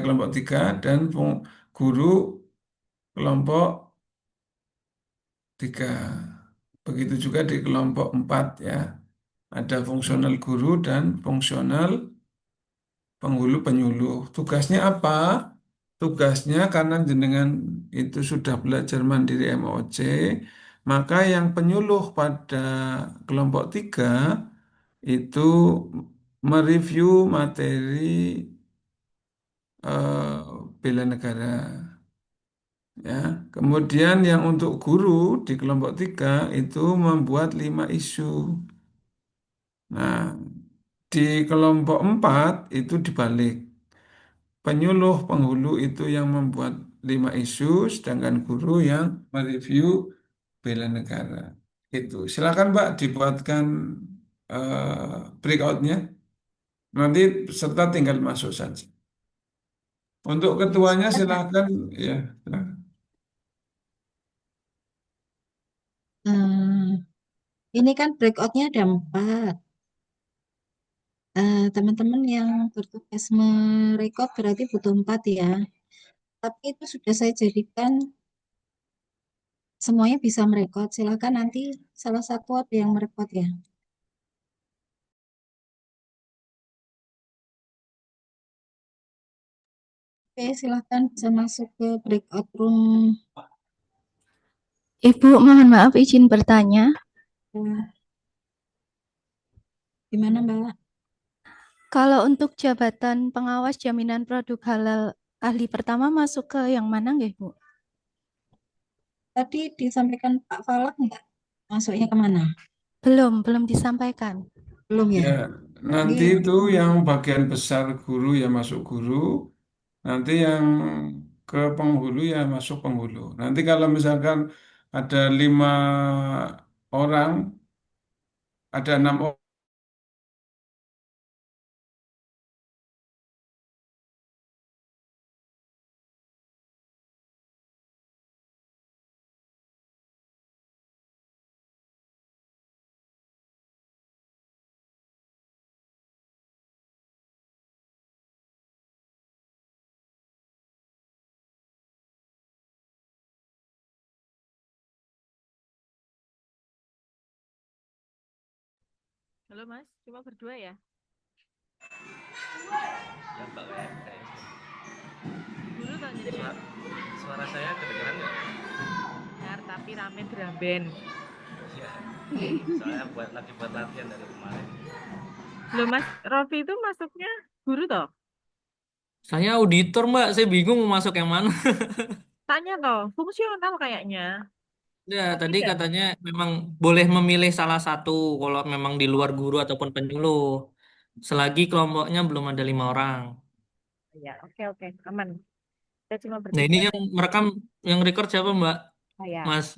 kelompok 3 dan guru kelompok 3. Begitu juga di kelompok 4 ya. Ada fungsional guru dan fungsional penghulu penyuluh. Tugasnya apa? Tugasnya karena jenengan itu sudah belajar mandiri MOC, maka yang penyuluh pada kelompok 3 itu mereview materi bela negara. Ya, kemudian yang untuk guru di kelompok 3 itu membuat 5 isu. Nah, di kelompok 4 itu dibalik. Penyuluh penghulu itu yang membuat 5 isu, sedangkan guru yang mereview bela negara. Itu. Silakan Mbak dibuatkan breakout-nya. Nanti peserta tinggal masuk saja. Untuk ketuanya silakan ya. Silakan. Hmm, ini kan breakoutnya ada 4. Teman-teman yang bertugas merekod berarti butuh 4 ya. Tapi itu sudah saya jadikan semuanya bisa merekod. Silakan nanti salah satu ada yang merekod ya. Oke, silakan bisa masuk ke breakout room. Ibu, mohon maaf izin bertanya. Eh, Gimana Mbak? Kalau untuk jabatan pengawas jaminan produk halal ahli pertama masuk ke yang mana nggih, Bu? Tadi disampaikan Pak Falak nggak? Masuknya kemana? Belum disampaikan. Belum ya? Ya, Ini nanti itu yang bagian besar guru ya masuk guru, nanti yang ke penghulu ya masuk penghulu. Nanti kalau misalkan ada 5 orang, ada 6 orang. Halo Mas, cuma berdua ya? Ya Mbak kayaknya sih. Guru tau jenengan? Suara saya kedengeran nggak? Dengar tapi rame drum band. Ya, soalnya lagi buat latihan dari kemarin. Loh Mas, Rofi itu masuknya guru toh? Saya auditor, Mbak. Saya bingung mau masuk yang mana. Tanya toh, fungsional kayaknya. Ya, Oh tadi tidak? katanya memang boleh memilih salah satu kalau memang di luar guru ataupun penyuluh. Selagi kelompoknya belum ada 5 orang. Ya, oke oke, aman. Kita cuma Nah, ini bertiga. yang merekam, yang record siapa, Mbak? Saya. Mas.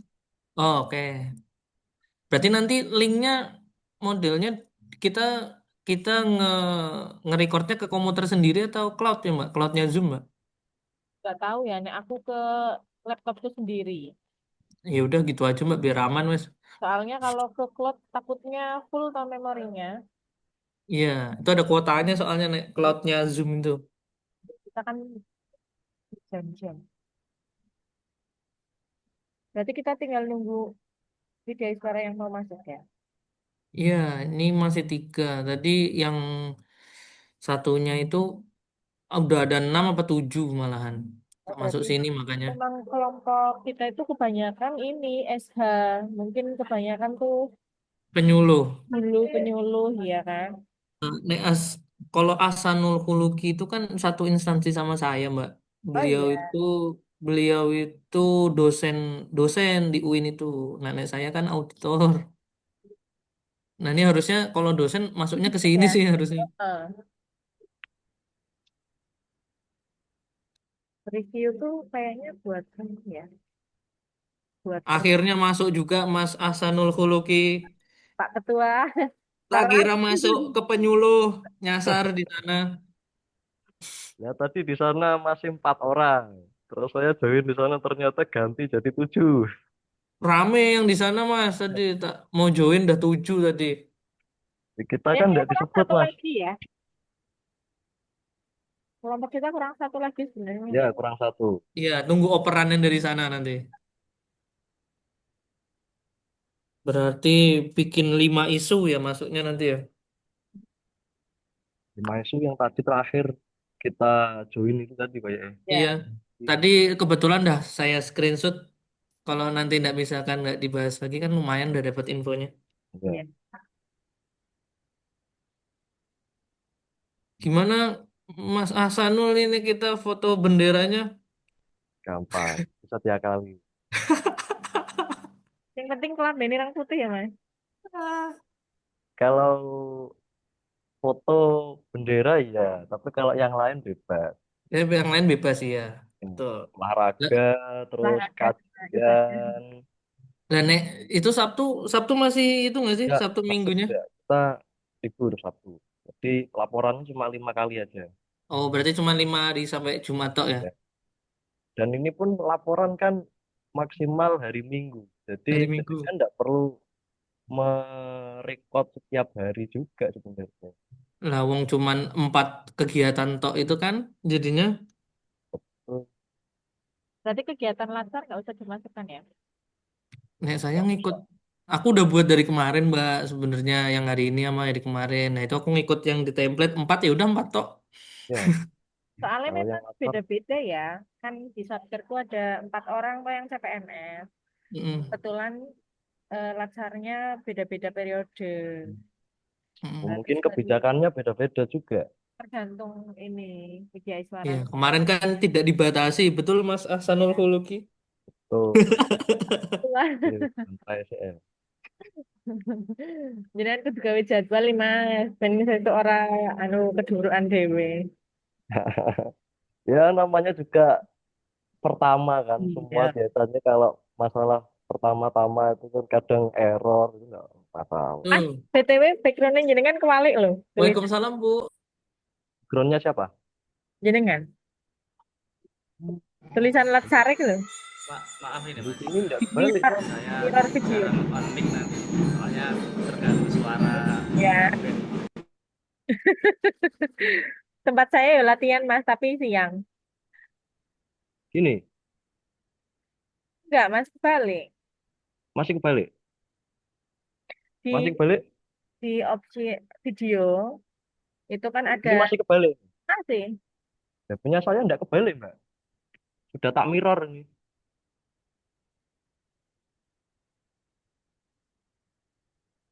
Oh, oke. Berarti nanti linknya modelnya kita kita nge-recordnya ke komputer sendiri atau cloud ya, Mbak? Cloudnya Zoom, Mbak? Gak tahu ya, nih aku ke laptopku sendiri. Ya udah gitu aja, Mbak, biar aman, Mas. Soalnya kalau ke cloud takutnya full tau memorinya. Iya, itu ada kuotanya soalnya nih, cloudnya Zoom itu. Kita kan jam-jam. Berarti kita tinggal nunggu video suara yang mau masuk ya. Iya, ini masih 3. Tadi yang satunya itu udah ada 6 apa 7 malahan. Oh, Tak masuk berarti sini makanya. memang kelompok kita itu kebanyakan ini SH, mungkin kebanyakan tuh Penyuluh. penyuluh penyuluh ya kan. Nek kalau Ahsanul Khuluqi itu kan satu instansi sama saya, Mbak. Oh Beliau iya, itu beliau itu dosen dosen di UIN itu. Nah, nek saya kan auditor. Nah, ini harusnya kalau dosen masuknya ke sini ya. sih harusnya. Review tuh kayaknya buat ini ya, buat Akhirnya masuk juga Mas Ahsanul Khuluqi. Pak Ketua. Tak Salah. kira masuk ke penyuluh, nyasar di sana. Ya tadi di sana masih 4 orang. Terus saya join di sana ternyata ganti jadi 7. Rame yang di sana Mas tadi tak mau join udah 7 tadi. Kita kan Yang nggak kelas disebut satu Mas. lagi ya. Kelompok kita kurang satu lagi sebenarnya. Ya, kurang satu. Iya, tunggu operannya dari sana nanti. Berarti bikin 5 isu ya masuknya nanti ya. 5 isu yang tadi terakhir kita join itu tadi kayaknya. Iya, Ya. tadi kebetulan dah saya screenshot. Kalau nanti nggak misalkan nggak dibahas lagi kan lumayan udah dapat infonya. Ya, Iya. Gimana Mas Ahsanul ini kita foto benderanya? gampang. Bisa diakali. Yang penting kelamben orang putih ya, Mas. Ah. Kalau foto bendera ya, tapi kalau yang lain bebas. Yang lain bebas sih ya. Ya, Betul. Lah, olahraga, terus Olahraga juga ibadah. kajian. lah, Nek, itu Sabtu Sabtu masih itu nggak sih? Ya, Sabtu Sabtu minggunya? tidak. Kita libur Sabtu. Jadi laporannya cuma 5 kali aja. Oh, berarti cuma 5 hari sampai Jumat tok ya? Ya. Dan ini pun laporan kan maksimal hari Minggu. Jadi Hari jadinya Minggu. nggak perlu merekod setiap hari juga sebenarnya. Lah, wong cuman 4 kegiatan tok itu kan jadinya. Hmm, Berarti kegiatan latar nggak usah dimasukkan ya? Nek saya nggak ngikut, usah. aku udah buat dari kemarin Mbak sebenarnya yang hari ini sama hari kemarin. Nah itu aku ngikut yang di template 4 ya udah 4 tok. Ya, Soalnya kalau yang memang latar beda-beda ya. Kan di Satkerku ada 4 orang tuh yang CPNS. Mm-mm. Kebetulan latsarnya beda-beda periode. Mm-mm. mungkin Terus dari kebijakannya beda-beda juga. tergantung ini Widya Ya Iswaranya. kemarin kan tidak dibatasi, betul Mas Ahsanul Khuluki? Tuh, ini santai SL. Jadi aku juga gawe jadwal nih Mas. Dan ini saya itu orang anu keduruan dewe. Ya namanya juga pertama kan. Semua Iya. biasanya kalau masalah pertama-tama itu kan kadang error itu nggak masalah. Mas, Hmm. BTW backgroundnya jenengan kewalik loh. Tulisan Waalaikumsalam Bu. Backgroundnya siapa? jenengan. Tulisan latsarek loh. Pak, maaf ini Di Mas. sini nggak balik Mirror, soalnya. Saya mirror video. jarang on mic nanti. Soalnya terganggu suara Ya, band. tempat saya ya latihan Mas, tapi siang. Gini, Enggak, Mas, balik. masih kebalik. Masih Di kebalik. di opsi video itu kan ada Ini masih kebalik. masih. Ya, punya saya nggak kebalik, Mbak. Sudah tak mirror ini.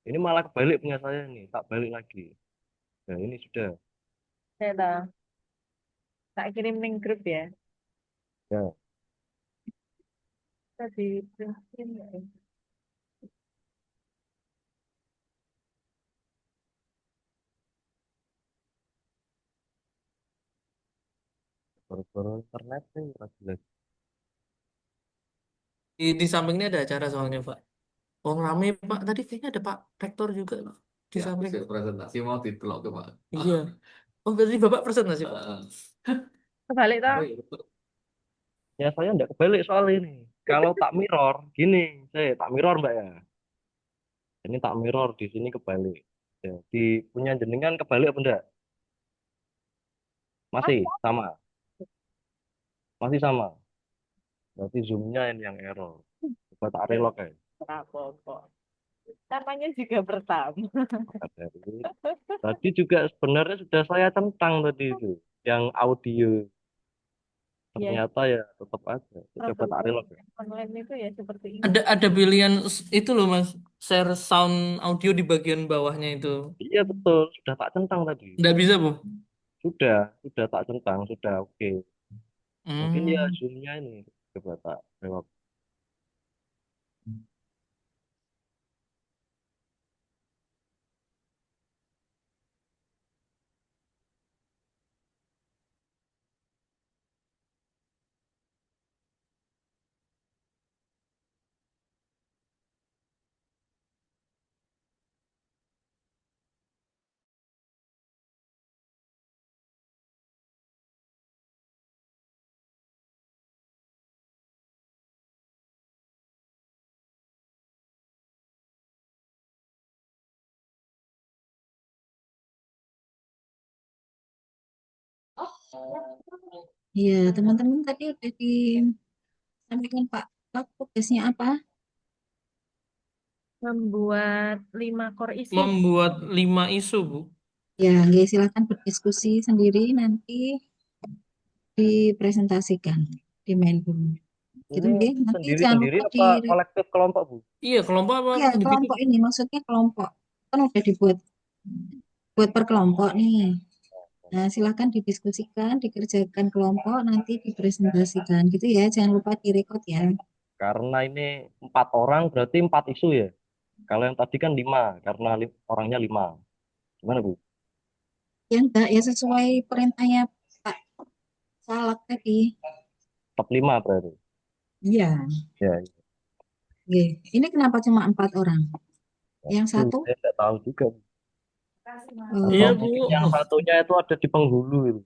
Ini malah kebalik punya saya nih. Tak balik lagi. Nah, ini sudah. Saya tahu. Tak kirim link grup ya. Ya, Tadi printin ya. baru-baru internet sih. Nggak jelas. Di sampingnya ada acara soalnya Pak. Oh rame Pak. Tadi kayaknya ada Pak Rektor juga Pak. Di Ya, samping. hasil presentasi mau ditelok tuh Pak. Iya. Oh berarti Bapak presentasi Pak. Heeh. Kebalik toh. Oh iya betul. Ya, saya nggak kebalik soal ini. Kalau tak mirror, gini. Saya tak mirror, Mbak ya. Ini tak mirror di sini kebalik. Ya, di punya jenengan kebalik apa enggak? Masih sama. Masih sama. Berarti zoomnya ini yang error. Coba tak relok ya. Apa-apa. Namanya juga pertama. Maka tadi juga sebenarnya sudah saya centang tadi itu. Yang audio. Ya, Ternyata ya tetap aja. Coba tak relok ya. online itu ya seperti ini. Ada pilihan itu loh Mas. Share sound audio di bagian bawahnya itu. Iya betul. Sudah tak centang tadi. Nggak bisa Bu. Sudah tak centang. Sudah oke. Mungkin ya Hmm. zoomnya ini. Coba tak relok. Iya, teman-teman tadi udah disampaikan Pak tugasnya apa? Membuat 5 core isi. Membuat 5 isu, Bu. Ya, nggih, silakan berdiskusi sendiri nanti dipresentasikan di main room. Gitu Ini nggih, nanti jangan sendiri-sendiri lupa apa kolektif kelompok, Bu? Iya, kelompok apa ya individu? kelompok ini maksudnya kelompok. Kan udah dibuat buat per kelompok nih. Nah, silakan didiskusikan, dikerjakan kelompok, nanti dipresentasikan gitu ya. Jangan lupa direkod ya. Karena ini 4 orang berarti 4 isu ya. Kalau yang tadi kan 5 karena orangnya 5. Gimana, Bu? Ya enggak, ya sesuai perintahnya Pak Salak tadi. Top 5 berarti. Iya. Ya, Oke. Ini kenapa cuma 4 orang? Yang itu satu, saya nggak tahu juga, Bu. Iya, Atau oh, Bu. mungkin yang satunya itu ada di penghulu itu.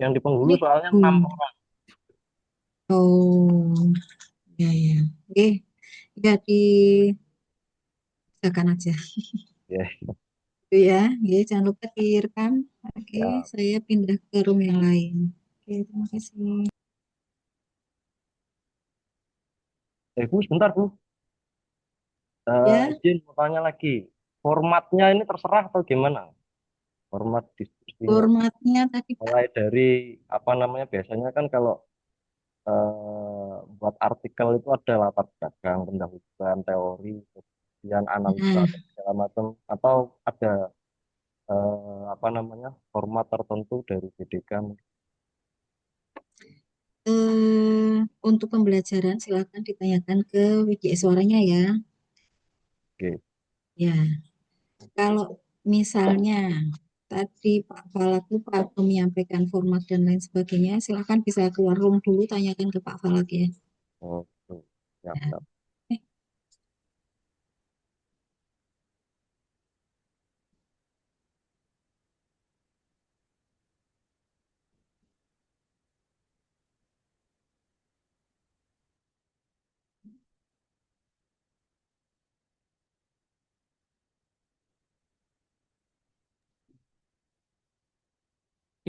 Yang di penghulu ini, soalnya 6 orang. oh, ya ya. Oke, ya dikerjakan aja. Ya, Itu ya. Oke, jangan lupa direkam. Oke, ya. saya pindah ke room yang lain. Oke, terima kasih. Bu, sebentar, Bu. Ya, Izin mau tanya lagi. Formatnya ini terserah atau gimana? Format diskusinya. formatnya tadi Pak. Mulai dari apa namanya biasanya kan kalau buat artikel itu ada latar belakang, pendahuluan, teori, kemudian analisa Nah, dan segala macam, atau ada apa namanya format tertentu dari BDK. untuk pembelajaran silakan ditanyakan ke WGS suaranya ya. Oke. Ya, kalau misalnya tadi Pak Falak lupa atau menyampaikan format dan lain sebagainya, silakan bisa keluar room dulu, tanyakan ke Pak Falak ya. Oh, gitu. Siap, Ya. siap. Eh,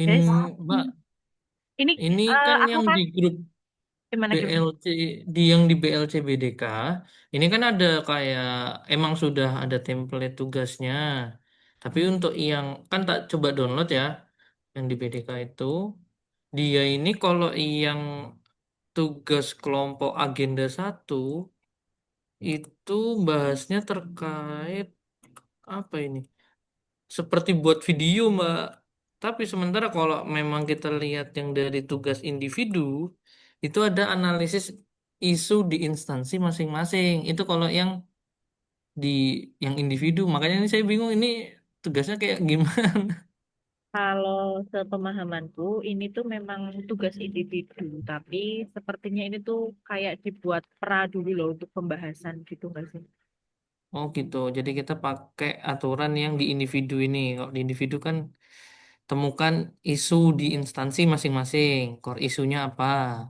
Ini, Guys, Mbak, ini ini kan aku yang kan di grup gimana gimana? BLC, yang di BLC BDK, ini kan ada kayak emang sudah ada template tugasnya. Tapi untuk yang kan tak coba download ya, yang di BDK itu, dia ini kalau yang tugas kelompok agenda 1 itu bahasnya terkait apa ini? Seperti buat video, Mbak. Tapi sementara kalau memang kita lihat yang dari tugas individu, itu ada analisis isu di instansi masing-masing. Itu kalau di yang individu. Makanya ini saya bingung ini tugasnya kayak gimana. Kalau sepemahamanku ini tuh memang tugas individu, tapi sepertinya ini tuh kayak dibuat pra dulu loh untuk pembahasan gitu nggak sih? Oh gitu. Jadi kita pakai aturan yang di individu ini. Kalau di individu kan temukan isu di instansi masing-masing. Core isunya apa?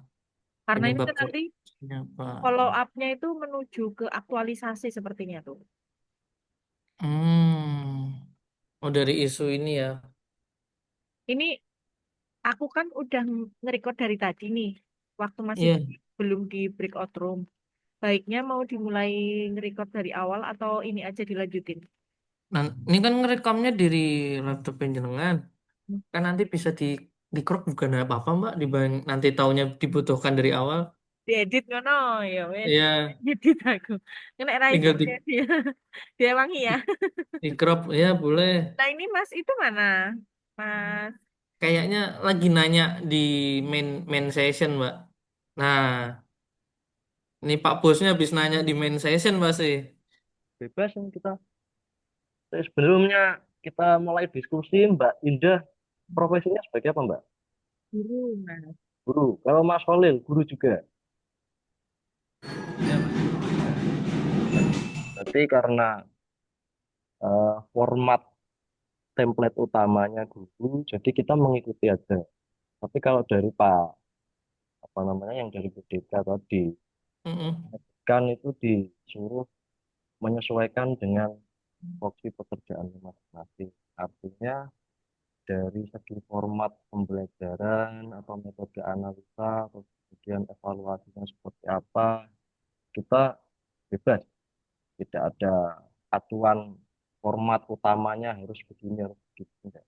Karena ini Penyebab kan core nanti isunya apa? follow up-nya itu menuju ke aktualisasi sepertinya tuh. Hmm. Oh dari isu ini ya. Ini aku kan udah nge-record dari tadi nih, waktu masih Iya. belum di breakout room. Baiknya mau dimulai nge-record dari awal atau ini aja dilanjutin? Nah, ini kan ngerekamnya dari laptop jenengan. Kan nanti bisa di crop bukan apa-apa, Mbak, dibanding nanti taunya dibutuhkan dari awal. Diedit ngono ya wes. Iya, Edit aku. Kena iso tinggal ya dia. Dia wangi ya. di crop ya boleh. Nah, ini Mas itu mana? Mas. Kayaknya lagi nanya di main main session, Mbak. Nah, ini Pak Bosnya habis nanya di main session, Mbak sih. Bebas kan kita. Sebelumnya kita mulai diskusi, Mbak Indah profesinya sebagai apa, Mbak? Guru, Mas. Guru. Kalau Mas Holil, guru juga. Iya, Mas. Berarti karena format template utamanya guru, jadi kita mengikuti aja. Tapi kalau dari Pak, apa namanya, yang dari BDK tadi, Mm-mm. kan itu disuruh menyesuaikan dengan porsi pekerjaan masing-masing. Artinya dari segi format pembelajaran atau metode analisa atau kemudian evaluasinya seperti apa, kita bebas, tidak ada aturan format utamanya harus begini harus begitu. Enggak.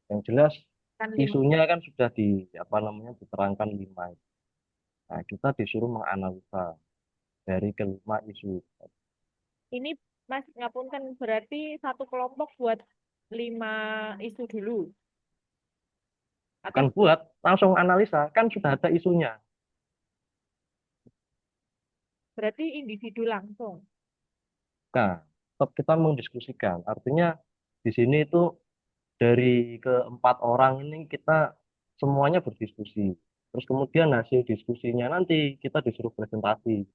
Yang jelas Kan 5. isunya kan sudah diterangkan 5. Nah, kita disuruh menganalisa dari kelima isu. Ini Mas ngapunten berarti satu kelompok buat 5 isu dulu. Atau Bukan buat, langsung analisa, kan sudah ada isunya. berarti individu langsung. Nah, tetap kita mendiskusikan. Artinya di sini itu dari keempat orang ini kita semuanya berdiskusi. Terus kemudian hasil diskusinya nanti kita disuruh presentasi.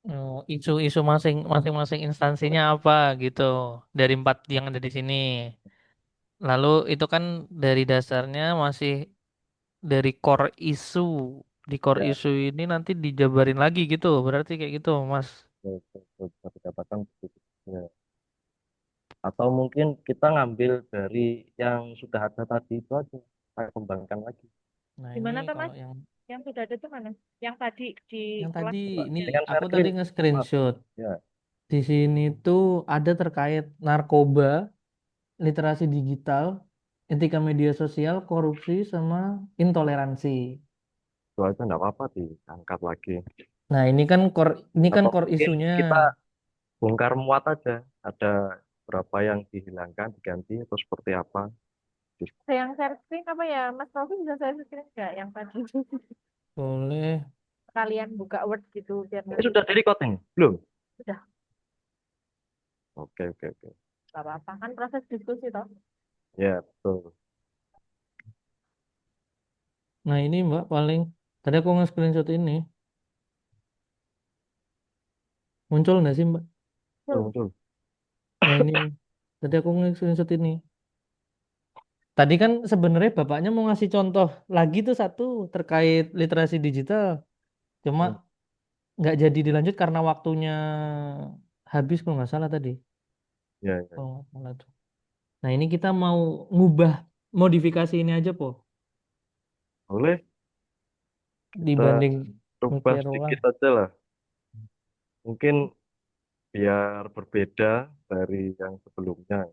Oh, isu-isu masing-masing instansinya apa gitu dari 4 yang ada di sini. Lalu itu kan dari dasarnya masih dari core isu. Di core Ya, isu ini nanti dijabarin lagi gitu. Berarti kayak gitu, Mas. bisa dikatakan begitu. Ya. Atau mungkin kita ngambil dari yang sudah ada tadi itu aja, saya kembangkan lagi. Nah, ini Gimana tuh kalau Mas? Yang sudah ada tuh mana? Yang tadi di yang kelas tadi ini Dengan aku share tadi screen, Mas. nge-screenshot. Ya, Di sini tuh ada terkait narkoba, literasi digital, etika media sosial, korupsi, sama intoleransi. itu aja nggak apa-apa diangkat lagi. Nah, ini kan Atau core mungkin isunya. kita bongkar muat aja, ada berapa yang dihilangkan, diganti, atau seperti apa. Ada yang share screen apa ya? Mas Taufik bisa share screen nggak yang tadi? Boleh. Kalian buka Word gitu biar Ini nanti sudah di recording? Belum? sudah Oke, oke, oke. nggak apa-apa kan proses diskusi toh. Ya, betul. Nah, ini Mbak paling tadi aku nge-screenshot ini. Muncul nggak sih Mbak? Betul, betul. Nah, ini tadi aku nge-screenshot ini. Tadi kan sebenarnya bapaknya mau ngasih contoh lagi tuh satu terkait literasi digital. Cuma Hmm, nggak jadi dilanjut karena waktunya habis kalau nggak salah tadi. ya, ya. Kalau nggak salah tuh. Nah, ini kita mau ngubah modifikasi ini aja po Boleh kita dibanding coba mikir ulang. sedikit aja lah. Mungkin biar berbeda dari yang sebelumnya.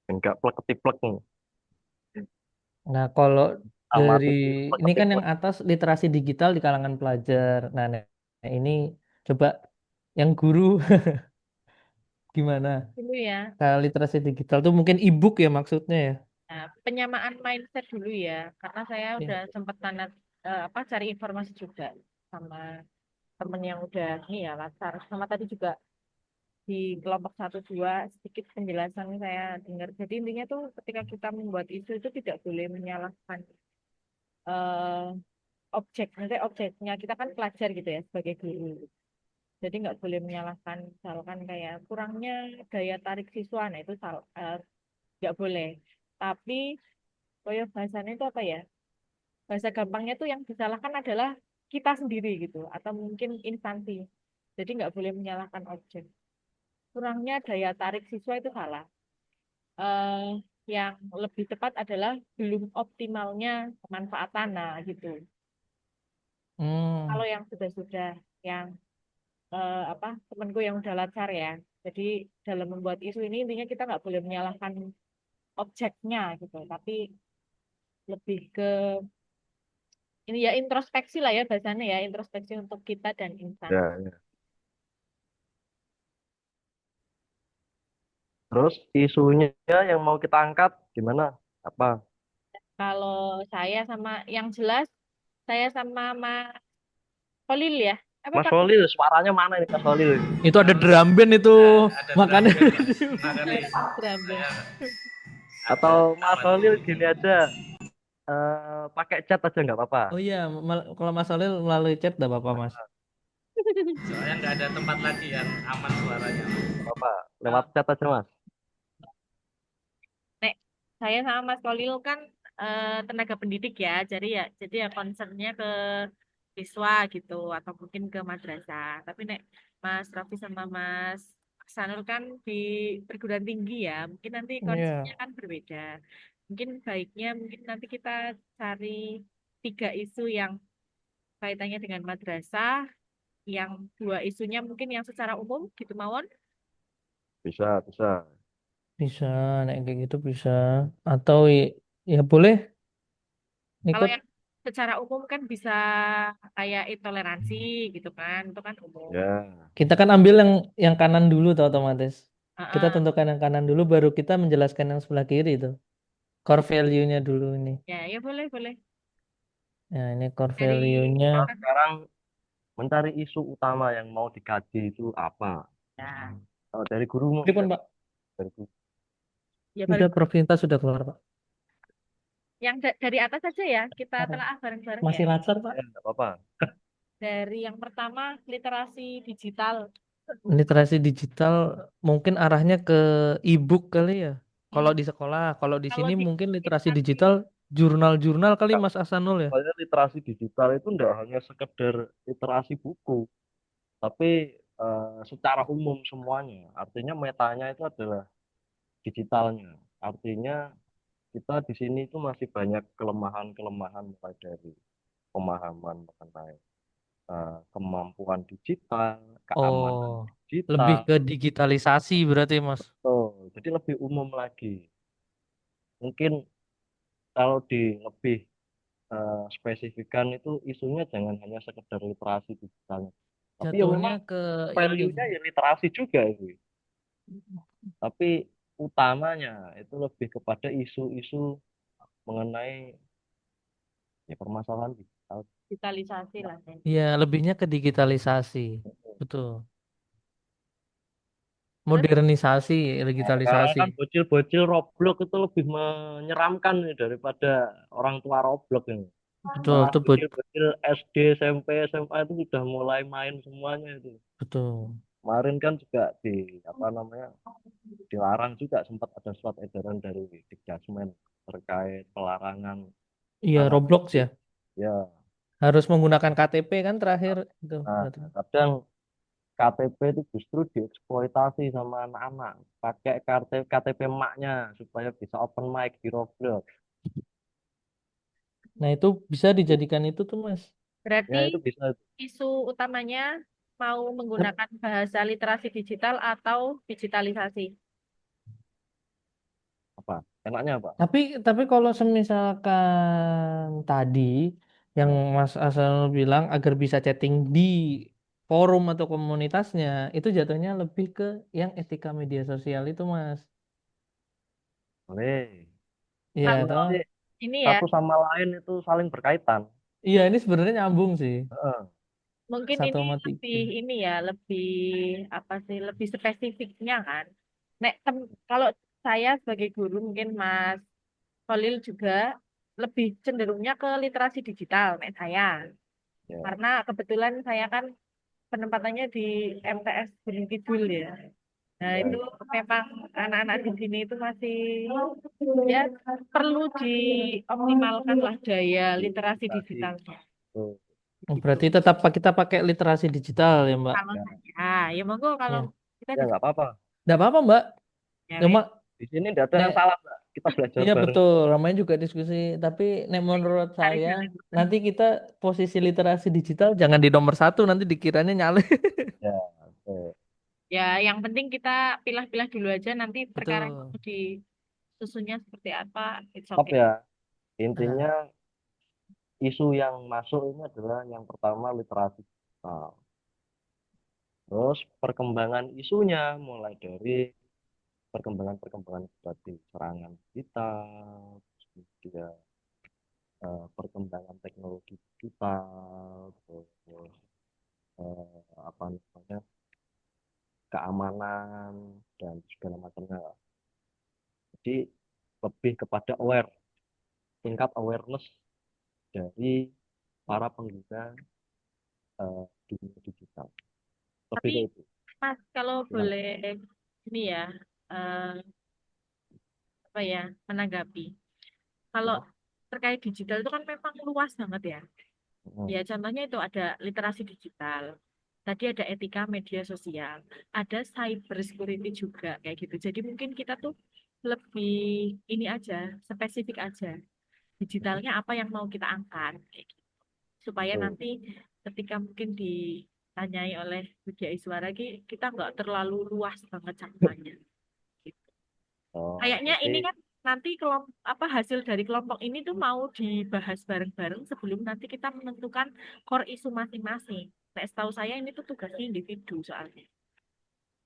Enggak plek-ketiplek nih. Nah, kalau dari Amati ini kan yang plek-ketiplek. atas literasi digital di kalangan pelajar. Nah, ini coba yang guru gimana? Dulu ya. Kalau literasi digital tuh mungkin e-book ya maksudnya ya. Nah, penyamaan mindset dulu ya, karena saya Iya. udah sempat cari informasi juga sama temen yang udah ini ya latar, sama tadi juga di kelompok 1 2 sedikit penjelasan saya dengar. Jadi intinya tuh ketika kita membuat isu itu tidak boleh menyalahkan eh, objek, nanti objeknya kita kan pelajar gitu ya sebagai guru. Jadi nggak boleh menyalahkan misalkan kayak kurangnya daya tarik siswa, nah itu nggak boleh. Tapi koyo bahasanya itu apa ya? Bahasa gampangnya tuh yang disalahkan adalah kita sendiri gitu, atau mungkin instansi. Jadi nggak boleh menyalahkan objek. Kurangnya daya tarik siswa itu salah. Eh, yang lebih tepat adalah belum optimalnya pemanfaatan, nah gitu. Hmm. Kalau yang sudah yang temanku yang udah lancar ya. Jadi dalam membuat isu ini intinya kita nggak boleh menyalahkan objeknya gitu, tapi lebih ke ini ya introspeksi lah ya bahasanya ya, introspeksi untuk kita dan insan. Ya, ya. Terus isunya yang mau kita angkat gimana? Apa? Kalau saya sama yang jelas saya sama Mas Kolil ya. Apa Mas Pak? Holil, suaranya mana ini Mas Holil? Itu ada drum band itu Ada makanya. drum band, Mas. Makanya Drama. saya Atau ada Mas alat Holil ini. gini aja, pakai chat aja nggak apa-apa. Oh iya, kalau Mas Solil melalui chat enggak apa-apa, Mas. Soalnya nggak ada tempat lagi yang aman suaranya, Mas. Nggak apa-apa, lewat chat aja Mas. Nek, saya sama Mas Kolil kan tenaga pendidik ya, jadi ya concernnya ke siswa gitu atau mungkin ke madrasah. Tapi nek Mas Raffi sama Mas Sanul kan di perguruan tinggi ya, mungkin nanti Iya. konsepnya kan berbeda. Mungkin baiknya mungkin nanti kita cari 3 isu yang kaitannya dengan madrasah, yang 2 isunya mungkin yang secara umum gitu mawon. Bisa, bisa. Bisa, nek kayak gitu bisa. Atau ya boleh Kalau ikut. yang secara umum kan bisa kayak intoleransi gitu kan, itu kan umum. Ya, Kita kan ambil yang kanan dulu tuh otomatis. Kita Heeh. tentukan yang kanan dulu, baru kita menjelaskan yang sebelah kiri tuh. Core value-nya dulu ini. Ya, ya boleh, boleh. Nah, ini core Dari value-nya. kita sekarang mencari isu utama yang mau dikaji itu apa. ya, Kalau dari guru, Pripun, Pak? dari guru. ya Udah baru Provinta sudah keluar, Pak. yang dari atas saja ya, kita telaah bareng-bareng ya. Masih lancar, Pak. Ya, nggak apa-apa. Dari yang pertama, literasi digital. Literasi digital mungkin arahnya ke e-book kali ya. Kalau Hmm. di sekolah, kalau di Kalau sini di mungkin literasi literasi digital jurnal-jurnal kali Mas Asanul ya. Soalnya literasi digital itu enggak hanya sekedar literasi buku, tapi secara umum semuanya. Artinya metanya itu adalah digitalnya. Artinya kita di sini itu masih banyak kelemahan-kelemahan mulai dari pemahaman mengenai kemampuan digital, keamanan Oh, lebih digital. ke digitalisasi berarti Mas. Oh, jadi lebih umum lagi. Mungkin kalau lebih spesifikkan itu isunya jangan hanya sekedar literasi digitalnya. Tapi ya Jatuhnya memang ke ini. value-nya ya literasi juga itu. Tapi utamanya itu lebih kepada isu-isu mengenai ya permasalahan digital. digitalisasi lah. Ya. Ya, lebihnya ke digitalisasi. Betul. Terus Modernisasi, Nah, sekarang digitalisasi. kan bocil-bocil Roblox itu lebih menyeramkan nih daripada orang tua Roblox ini. Betul, Malah itu bocil-bocil SD, SMP, SMA itu sudah mulai main semuanya itu. betul. Kemarin kan juga apa namanya dilarang juga, sempat ada surat edaran dari Dikjasmen terkait pelarangan Iya, anak Roblox ya. ya. Harus menggunakan KTP kan terakhir itu. Nah, kadang KTP itu justru dieksploitasi sama anak-anak, pakai KTP emaknya supaya bisa open mic di Roblox. Nah, itu bisa dijadikan itu tuh, Mas. berarti Ya itu bisa isu utamanya mau menggunakan bahasa literasi digital atau digitalisasi. apa? Enaknya apa? Tapi kalau semisalkan tadi yang Mas Hasanul bilang agar bisa chatting di forum atau komunitasnya, itu jatuhnya lebih ke yang etika media sosial itu, Mas. Boleh. Iya, Kalau toh? ini ya, Satu sama lain itu saling berkaitan. Iya, ini sebenarnya nyambung sih. Heeh. mungkin Satu ini sama lebih tiga. ini ya, lebih apa sih, lebih spesifiknya kan. Kalau saya sebagai guru mungkin Mas Khalil juga lebih cenderungnya ke literasi digital, nek saya. Ya. Karena kebetulan saya kan penempatannya di MTS Gunung Kidul ya. Nah, Ya, itu memang anak-anak di sini itu masih ya perlu dioptimalkan lah daya literasi tadi. digitalnya. Tuh. Oh, Gitu. berarti tetap kita pakai literasi digital ya, Mbak. Kalau Ya, saya, ya monggo kalau Ya, kita ya bisa nggak apa-apa. nggak apa-apa, Mbak. ya, Cuma, Di sini tidak ada yang salah, Mbak. Kita belajar iya bareng. betul, namanya juga diskusi. Tapi nek menurut cari saya, jalan. nanti kita posisi literasi digital jangan di nomor satu, nanti dikiranya nyale. Ya, oke. Ya, yang penting kita pilah-pilah dulu aja nanti perkara Betul. disusunnya seperti apa, it's Stop okay. ya. Nah, Intinya isu yang masuk ini adalah yang pertama literasi digital. Terus perkembangan isunya mulai dari perkembangan-perkembangan seperti serangan digital, terus kemudian perkembangan teknologi digital, terus apa namanya keamanan dan segala macamnya. Jadi lebih kepada tingkat awareness dari para pengguna dunia digital. Lebih Tapi ke itu. Mas, kalau Gimana? boleh ini ya, eh, apa ya, menanggapi. Kalau Ya. terkait digital itu kan memang luas banget ya. Hmm. Ya, contohnya itu ada literasi digital. tadi ada etika media sosial, ada cyber security juga kayak gitu. Jadi mungkin kita tuh lebih ini aja, spesifik aja. Digitalnya apa yang mau kita angkat kayak gitu. Supaya Betul. nanti ketika mungkin ditanyai oleh media Iswara kita nggak terlalu luas banget cakupannya. Gitu. Kayaknya ini Berarti kan nanti apa hasil dari kelompok ini tuh mau dibahas bareng-bareng sebelum nanti kita menentukan core isu masing-masing. Nah, setahu saya ini tuh tugasnya individu soalnya.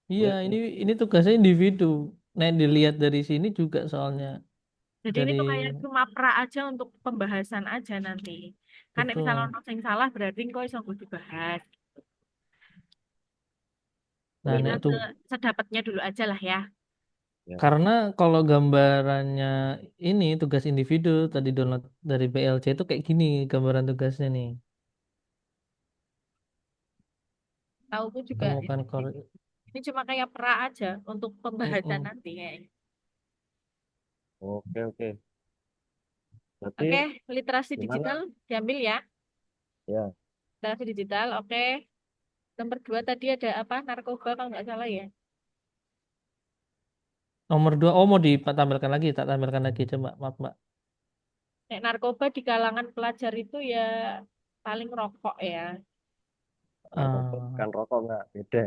Iya, boleh. ini tugasnya individu. Nah, dilihat dari sini juga soalnya Jadi ini dari tuh kayak cuma pra aja untuk pembahasan aja nanti. Kan nek misalnya betul. ono sing salah berarti kok iso nggo dibahas. Nah, Kita nek ke tuh sedapatnya dulu aja lah ya. Ya. karena kalau gambarannya ini tugas individu tadi download dari BLC itu kayak gini gambaran tugasnya nih. Tahuku juga Temukan core. ini cuma kayak pra aja untuk pembahasan Mm-mm. nanti kayaknya. Oke, oke. Berarti Oke, literasi gimana? digital diambil ya. Ya, Literasi digital, oke. Nomor 2 tadi ada apa? Narkoba kalau nggak salah ya. Nomor 2, oh mau ditampilkan lagi, tak tampilkan lagi coba, maaf Mbak. Nek narkoba di kalangan pelajar itu ya paling rokok ya. narkoba Eh, bukan rokok nggak beda.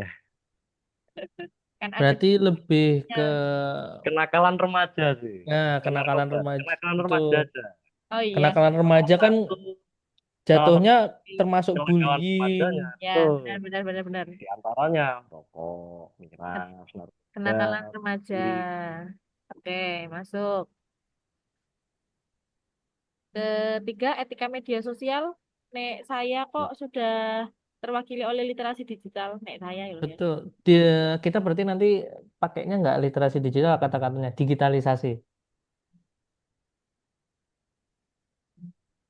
Kan ada berarti lebih ke Kenakalan remaja sih. Bukan kenakalan narkoba, remaja. kenakalan Betul. remaja aja. Oh iya, Kenakalan Salah remaja kan satu salah satu jatuhnya bukti termasuk kenakalan bullying. remajanya ya itu benar benar benar benar. di antaranya rokok, miras, narkoba, Kenakalan remaja. di Oke, masuk. Ketiga, etika media sosial. Nek saya kok sudah terwakili oleh literasi digital. Nek saya loh ya. Betul. Kita berarti nanti pakainya nggak literasi digital kata-katanya, digitalisasi.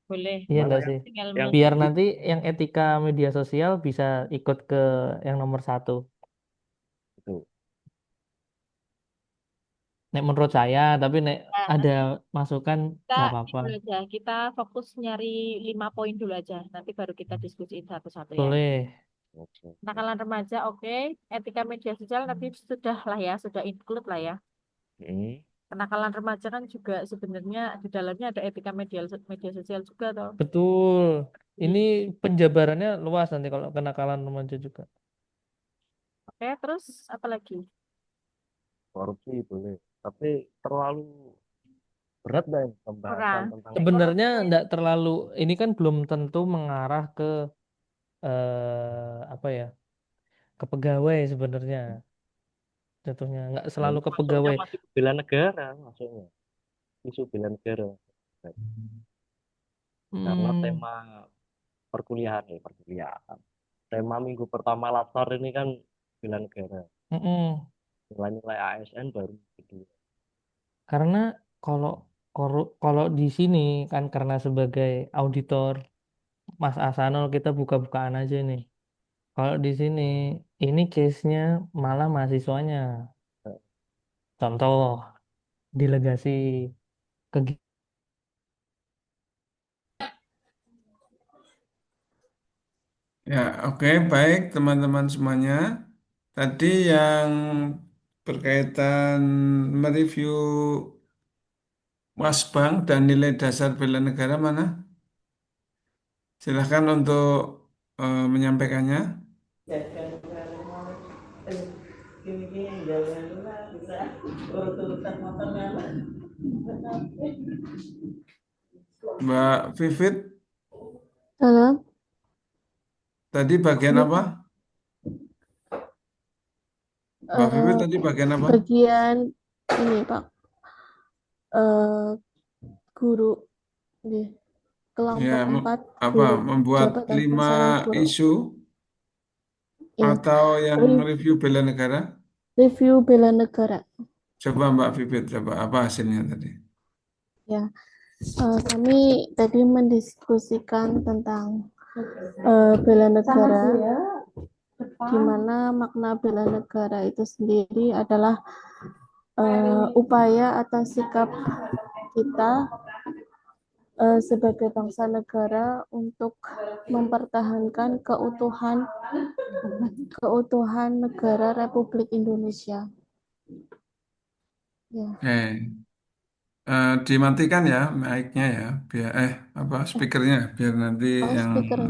Boleh. Iya mana nggak sih? Tinggal yang Biar nanti yang etika media sosial bisa ikut ke yang nomor 1. itu. Nek menurut saya, tapi nek Nah, ada masukan kita nggak ini apa-apa. dulu aja. Kita fokus nyari 5 poin dulu aja. Nanti baru kita diskusiin satu-satu ya. Boleh. Oke. Nakalan remaja, oke. Etika media sosial nanti sudah lah ya, sudah include lah ya. Hmm. Kenakalan remaja kan juga sebenarnya di dalamnya ada etika media sosial juga toh. Betul. Ini Jadi, penjabarannya luas nanti kalau kenakalan remaja juga. oke, terus apa lagi? Korupsi boleh, tapi terlalu berat dah ini pembahasan Kurang. tentang Nek Sebenarnya korupsi. enggak terlalu, ini kan belum tentu mengarah ke apa ya, ke pegawai sebenarnya. Jatuhnya nggak selalu ke masuknya pegawai. masih ke bela negara masuknya isu bela negara karena Hmm, tema perkuliahan tema minggu pertama latar ini kan bela negara mm-mm. nilai-nilai ASN baru kedua. Karena kalau kalau di sini kan karena sebagai auditor Mas Asanul kita buka-bukaan aja nih. Kalau di sini ini case-nya malah mahasiswanya. Contoh delegasi ke Ya, oke, baik teman-teman semuanya. Tadi yang berkaitan mereview Wasbang dan nilai dasar bela negara mana? Silahkan untuk menyampaikannya. Mbak Vivit, Halo, tadi bagian apa? Mbak Vivit eh, tadi bagian apa? bagian ini Pak, eh, guru di Ya, kelompok 4 apa? guru Membuat jabatan 5 pelaksana guru. isu Ya, atau yang re- review bela negara? review bela negara. Coba Mbak Vivit, coba apa hasilnya tadi? Ya, kami tadi mendiskusikan tentang bela negara, di mana makna bela negara itu sendiri adalah upaya atau sikap kita sebagai bangsa negara untuk mempertahankan keutuhan negara Republik Indonesia. Ya. Dimatikan ya mic-nya ya, biar apa speakernya, biar nanti Oh, yang speaker.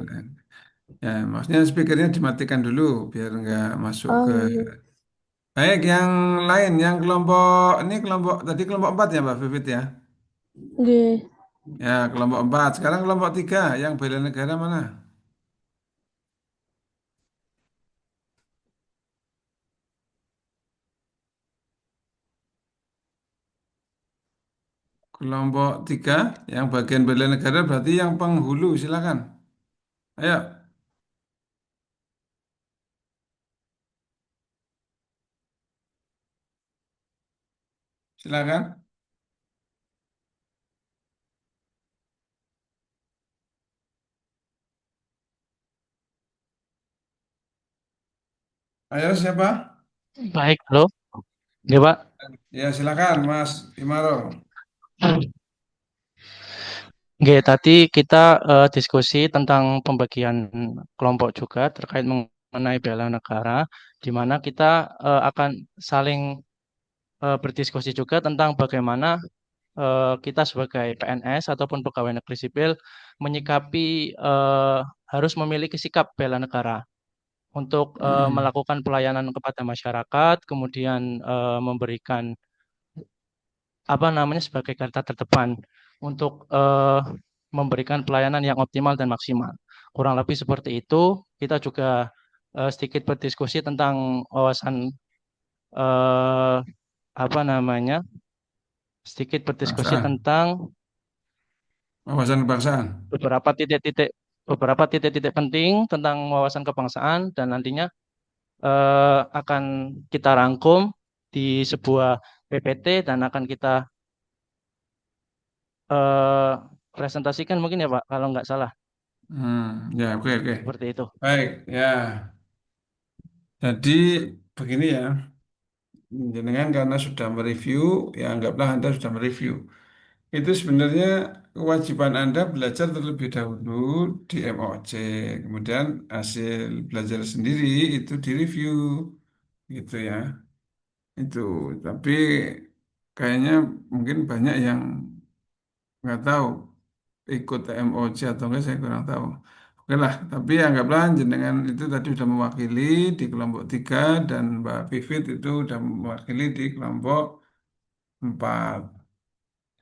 ya maksudnya speakernya dimatikan dulu biar nggak masuk Oh ke. iya. Baik, yang lain, yang kelompok ini kelompok tadi kelompok 4 ya Mbak Vivit ya. Nggih. Ya kelompok 4. Sekarang kelompok 3 yang bela negara mana? Kelompok 3 yang bagian bela negara berarti yang penghulu silakan. Ayo, silakan. Ayo siapa? Baik, halo. Ya, Pak. Ya silakan Mas Imaro. Oke, tadi kita diskusi tentang pembagian kelompok juga terkait mengenai bela negara, di mana kita akan saling berdiskusi juga tentang bagaimana kita sebagai PNS ataupun pegawai negeri sipil menyikapi harus memiliki sikap bela negara untuk Hmm. melakukan pelayanan kepada masyarakat, kemudian memberikan apa namanya sebagai garda terdepan untuk memberikan pelayanan yang optimal dan maksimal. Kurang lebih seperti itu. Kita juga sedikit berdiskusi tentang wawasan eh, apa namanya, sedikit berdiskusi Kebangsaan. tentang Wawasan kebangsaan. beberapa titik-titik beberapa titik-titik penting tentang wawasan kebangsaan dan nantinya akan kita rangkum di sebuah PPT dan akan kita eh, presentasikan mungkin ya Pak, kalau nggak salah Ya oke oke. seperti itu. Baik ya. Jadi begini ya. Jenengan karena sudah mereview, ya anggaplah Anda sudah mereview. Itu sebenarnya kewajiban Anda belajar terlebih dahulu di MOC. Kemudian hasil belajar sendiri itu direview, gitu ya. Itu, tapi kayaknya mungkin banyak yang nggak tahu ikut MOC atau enggak saya kurang tahu. Oke lah, tapi anggaplah jenengan itu tadi sudah mewakili di kelompok 3 dan Mbak Vivit itu sudah mewakili di kelompok 4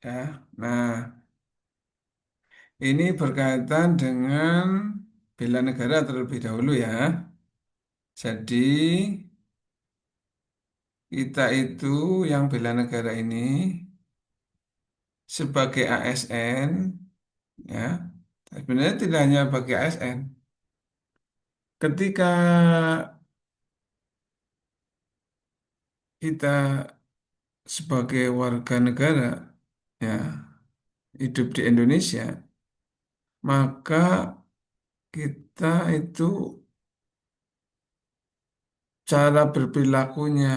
ya. Nah, ini berkaitan dengan bela negara terlebih dahulu ya. Jadi kita itu yang bela negara ini sebagai ASN ya. Sebenarnya tidak hanya bagi ASN. Ketika kita sebagai warga negara ya hidup di Indonesia, maka kita itu cara berperilakunya,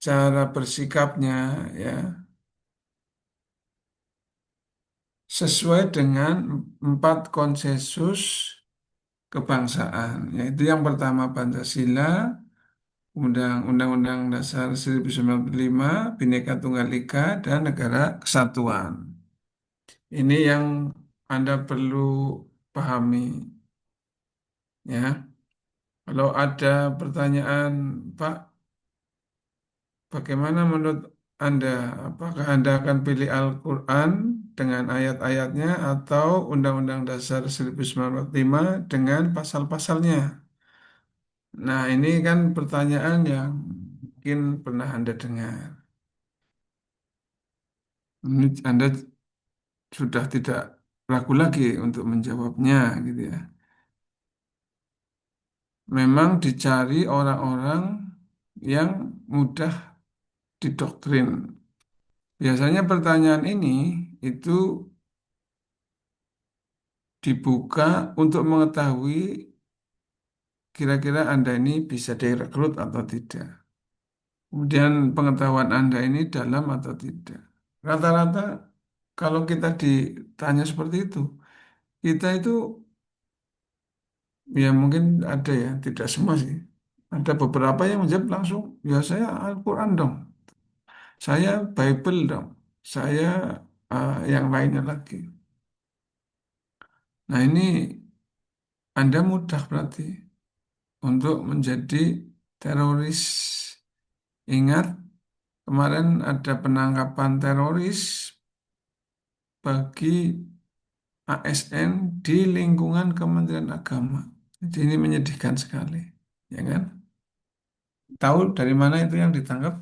cara bersikapnya ya sesuai dengan 4 konsensus kebangsaan, yaitu yang pertama Pancasila, Undang-Undang Dasar 1945, Bhinneka Tunggal Ika, dan Negara Kesatuan. Ini yang Anda perlu pahami ya. Kalau ada pertanyaan, Pak, bagaimana menurut Anda? Apakah Anda akan pilih Al-Quran dengan ayat-ayatnya atau Undang-Undang Dasar 1945 dengan pasal-pasalnya? Nah, ini kan pertanyaan yang mungkin pernah Anda dengar. Ini Anda sudah tidak ragu lagi untuk menjawabnya, gitu ya. Memang dicari orang-orang yang mudah didoktrin. Biasanya pertanyaan ini itu dibuka untuk mengetahui kira-kira Anda ini bisa direkrut atau tidak. Kemudian pengetahuan Anda ini dalam atau tidak. Rata-rata kalau kita ditanya seperti itu, kita itu ya mungkin ada ya, tidak semua sih. Ada beberapa yang menjawab langsung, ya saya Al-Quran dong, saya Bible dong, saya yang lainnya lagi. Nah ini Anda mudah berarti untuk menjadi teroris. Ingat kemarin ada penangkapan teroris bagi ASN di lingkungan Kementerian Agama. Jadi ini menyedihkan sekali, ya kan? Tahu dari mana itu yang ditangkap?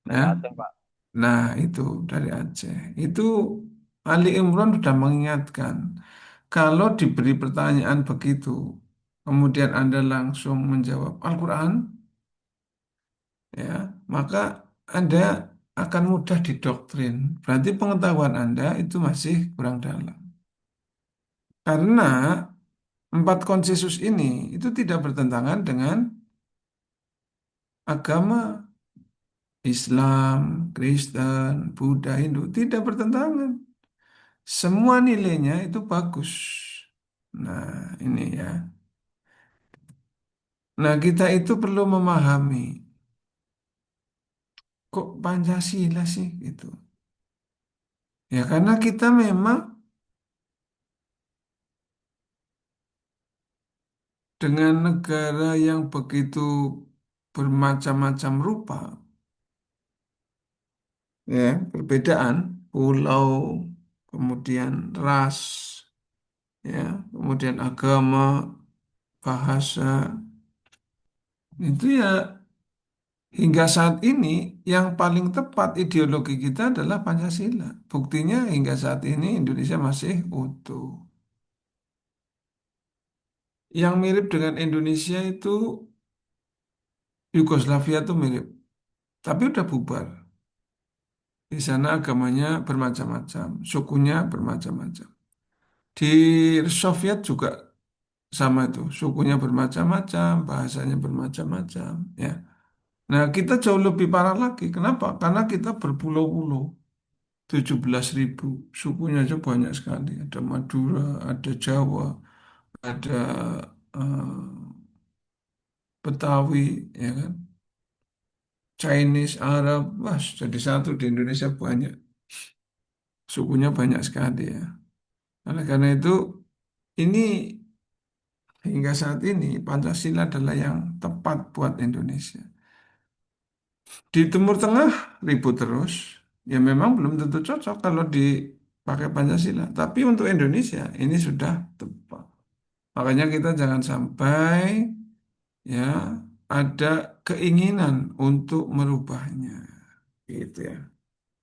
Dari Nah, Aceh, Pak. nah itu dari Aceh. Itu Ali Imran sudah mengingatkan, kalau diberi pertanyaan begitu, kemudian Anda langsung menjawab Al-Quran, ya, maka Anda akan mudah didoktrin. Berarti pengetahuan Anda itu masih kurang dalam. Karena empat konsensus ini itu tidak bertentangan dengan agama Islam, Kristen, Buddha, Hindu. Tidak bertentangan. Semua nilainya itu bagus. Nah, ini ya. Nah, kita itu perlu memahami, kok Pancasila sih gitu. Ya, karena kita memang dengan negara yang begitu bermacam-macam rupa, ya, perbedaan, pulau, kemudian ras, ya, kemudian agama, bahasa, itu ya hingga saat ini yang paling tepat ideologi kita adalah Pancasila. Buktinya hingga saat ini Indonesia masih utuh. Yang mirip dengan Indonesia itu Yugoslavia itu mirip, tapi udah bubar. Di sana agamanya bermacam-macam, sukunya bermacam-macam. Di Soviet juga sama itu, sukunya bermacam-macam, bahasanya bermacam-macam, ya. Nah, kita jauh lebih parah lagi. Kenapa? Karena kita berpulau-pulau. 17.000 sukunya aja banyak sekali. Ada Madura, ada Jawa, ada eh, Betawi, ya kan? Chinese, Arab, wah jadi satu di Indonesia banyak. Sukunya banyak sekali ya. Oleh karena itu, ini hingga saat ini Pancasila adalah yang tepat buat Indonesia. Di Timur Tengah ribut terus, ya memang belum tentu cocok kalau dipakai Pancasila. Tapi untuk Indonesia ini sudah tepat. Makanya kita jangan sampai ya ada keinginan untuk merubahnya, gitu ya.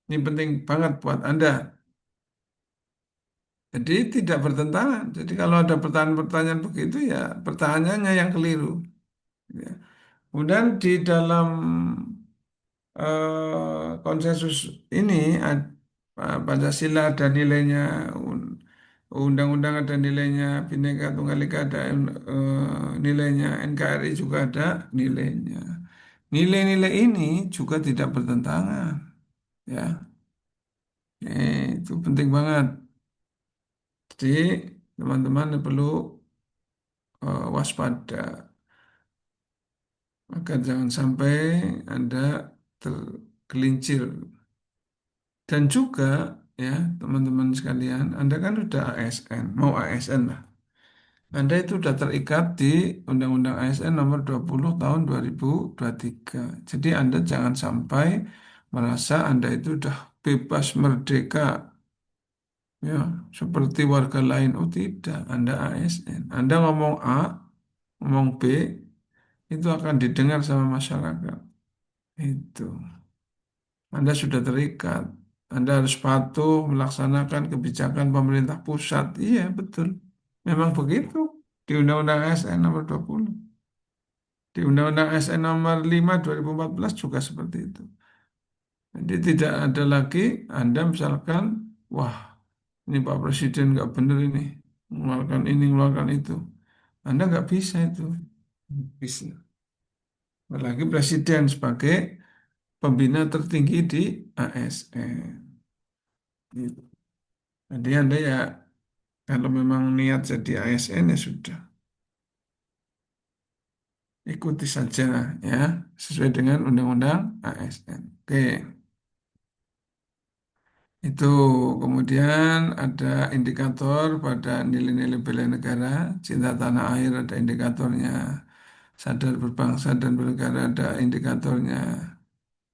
Ini penting banget buat Anda. Jadi tidak bertentangan. Jadi kalau ada pertanyaan-pertanyaan begitu ya pertanyaannya yang keliru. Ya. Kemudian di dalam konsensus ini Pancasila ada nilainya, undang-undang ada nilainya, Bhinneka Tunggal Ika ada nilainya, NKRI juga ada nilainya. Nilai-nilai ini juga tidak bertentangan, ya. Itu penting banget. Jadi teman-teman perlu waspada, maka jangan sampai Anda tergelincir. Dan juga ya teman-teman sekalian, Anda kan sudah ASN, mau ASN lah. Anda itu sudah terikat di Undang-Undang ASN nomor 20 tahun 2023. Jadi Anda jangan sampai merasa Anda itu sudah bebas merdeka, ya, seperti warga lain. Oh tidak, Anda ASN. Anda ngomong A, ngomong B, itu akan didengar sama masyarakat. Itu. Anda sudah terikat. Anda harus patuh melaksanakan kebijakan pemerintah pusat. Iya, betul. Memang begitu. Di Undang-Undang ASN nomor 20. Di Undang-Undang ASN nomor 5 2014 juga seperti itu. Jadi tidak ada lagi Anda misalkan, wah ini Pak Presiden nggak benar ini. Mengeluarkan ini, mengeluarkan itu. Anda nggak bisa itu. Bisa. Apalagi Presiden sebagai pembina tertinggi di ASN. Gitu. Jadi Anda ya kalau memang niat jadi ASN ya sudah, ikuti saja ya sesuai dengan undang-undang ASN. Oke, itu kemudian ada indikator pada nilai-nilai bela negara, cinta tanah air ada indikatornya, sadar berbangsa dan bernegara ada indikatornya.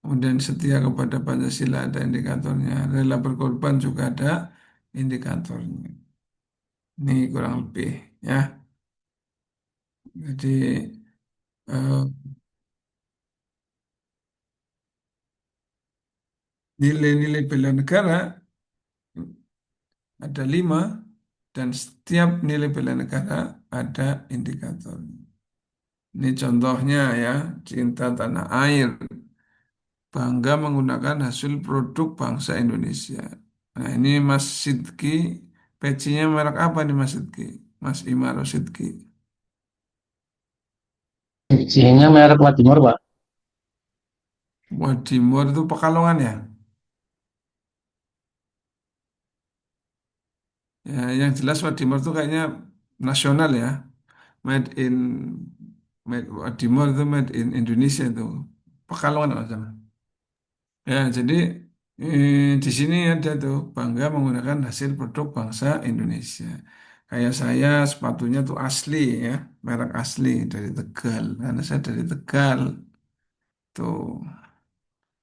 Kemudian setia kepada Pancasila ada indikatornya, rela berkorban juga ada indikatornya. Ini kurang lebih ya. Jadi eh, nilai-nilai bela negara ada 5 dan setiap nilai bela negara ada indikator. Ini contohnya ya, cinta tanah air, bangga menggunakan hasil produk bangsa Indonesia. Nah ini Mas Sidki, pecinya merek apa nih Mas Sidki? Mas Imaro Sidki. Isinya merek Wadimor, Pak. Wadimor itu Pekalongan ya? Ya, yang jelas Wadimor itu kayaknya nasional ya. Made in Wadimor itu made in Indonesia itu. Pekalongan kalau nggak salah. Ya, jadi di sini ada tuh bangga menggunakan hasil produk bangsa Indonesia. Kayak saya sepatunya tuh asli ya, merek asli dari Tegal. Karena saya dari Tegal tuh.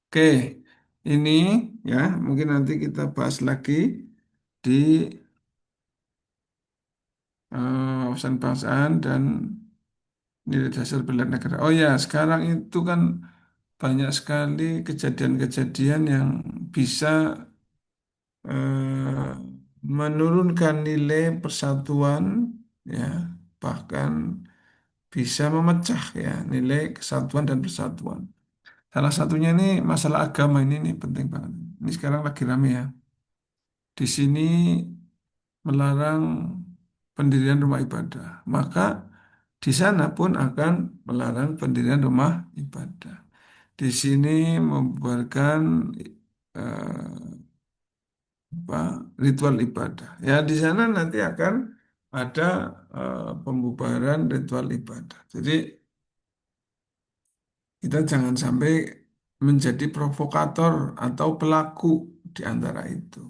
Oke, ini ya mungkin nanti kita bahas lagi di wawasan kebangsaan dan nilai dasar bela negara. Oh ya, sekarang itu kan banyak sekali kejadian-kejadian yang bisa eh, menurunkan nilai persatuan, ya, bahkan bisa memecah ya nilai kesatuan dan persatuan. Salah satunya ini masalah agama ini penting banget. Ini sekarang lagi rame ya. Di sini melarang pendirian rumah ibadah, maka di sana pun akan melarang pendirian rumah ibadah. Di sini membubarkan eh, apa, ritual ibadah. Ya di sana nanti akan ada pembubaran ritual ibadah. Jadi kita jangan sampai menjadi provokator atau pelaku di antara itu.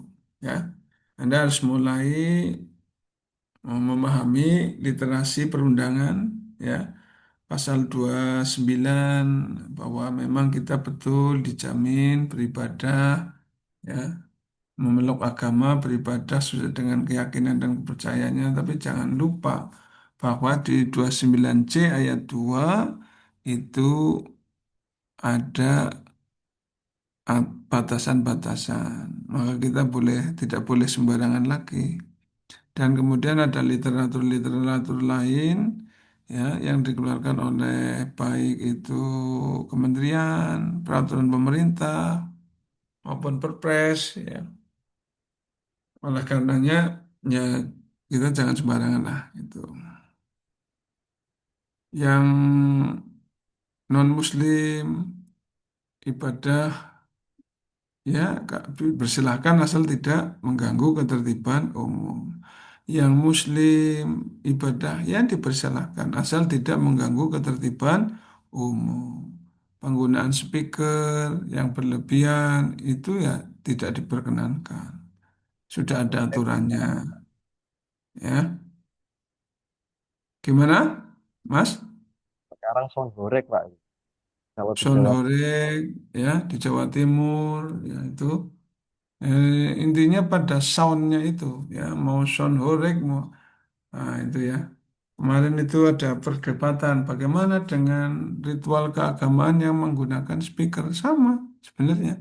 Ya, Anda harus mulai memahami literasi perundangan, ya, pasal 29 bahwa memang kita betul dijamin beribadah, ya, memeluk agama, beribadah sesuai dengan keyakinan dan kepercayaannya, tapi jangan lupa bahwa di 29C ayat 2 itu ada batasan-batasan. Maka kita tidak boleh sembarangan lagi. Dan kemudian ada literatur-literatur lain ya yang dikeluarkan oleh baik itu kementerian, peraturan pemerintah maupun perpres ya. Oleh karenanya ya kita jangan sembarangan lah itu. Yang non muslim ibadah ya bersilahkan asal tidak mengganggu ketertiban umum. Yang muslim ibadah ya dipersilahkan asal tidak mengganggu ketertiban umum. Penggunaan speaker yang berlebihan itu ya tidak diperkenankan. Sudah ada aturannya. Ya, gimana, Mas? Sekarang sound horeg, Pak. Kalau di Jawa Sonhoreg ya di Jawa Timur ya itu intinya pada soundnya itu ya mau Sonhoreg mau itu ya kemarin itu ada perdebatan bagaimana dengan ritual keagamaan yang menggunakan speaker sama sebenarnya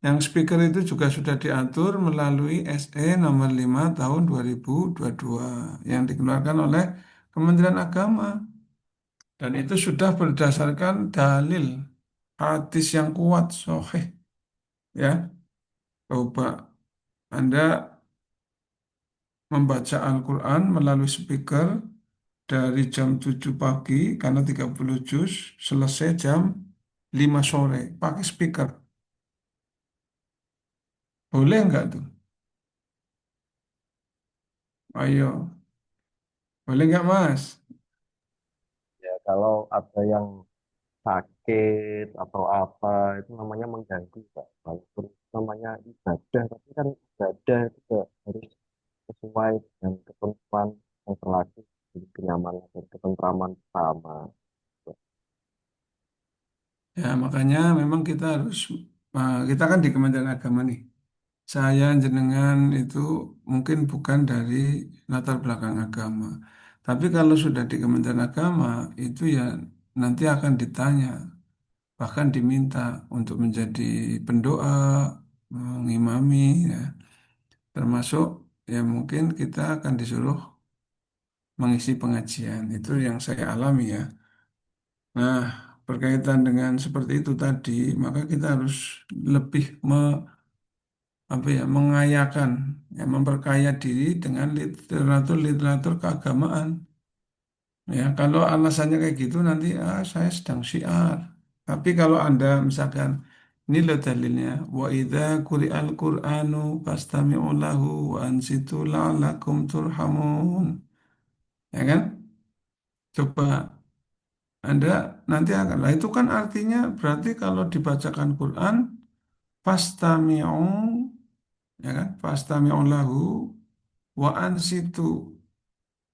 yang speaker itu juga sudah diatur melalui SE nomor 5 tahun 2022 yang dikeluarkan oleh Kementerian Agama dan itu sudah berdasarkan dalil hadis yang kuat, sahih, ya. Coba Anda membaca Al-Quran melalui speaker dari jam 7 pagi, karena 30 juz, selesai jam 5 sore, pakai speaker. Boleh nggak tuh? Ayo, boleh nggak Mas? Ya, kalau ada yang sakit atau apa itu namanya mengganggu Pak. Walaupun namanya ibadah, tapi kan ibadah itu juga harus sesuai dengan ketentuan yang berlaku di kenyamanan dan ketentraman sama. Ya, makanya memang kita harus, kita kan di Kementerian Agama nih. Saya jenengan itu mungkin bukan dari latar belakang agama. Tapi kalau sudah di Kementerian Agama, itu ya nanti akan ditanya, bahkan diminta untuk menjadi pendoa, mengimami, ya. Termasuk ya mungkin kita akan disuruh mengisi pengajian. Itu yang saya alami ya. Nah, berkaitan dengan seperti itu tadi, maka kita harus lebih apa ya, mengayakan, ya, memperkaya diri dengan literatur-literatur keagamaan. Ya, kalau alasannya kayak gitu nanti saya sedang syiar. Tapi kalau Anda misalkan ini loh dalilnya, wa idza quri'al Qur'anu fastami'u lahu wa ansitu la'allakum turhamun. Ya kan? Coba Anda nanti akan, lah itu kan artinya berarti kalau dibacakan Quran, fastami'u, ya kan? Fastami'u lahu wa ansitu.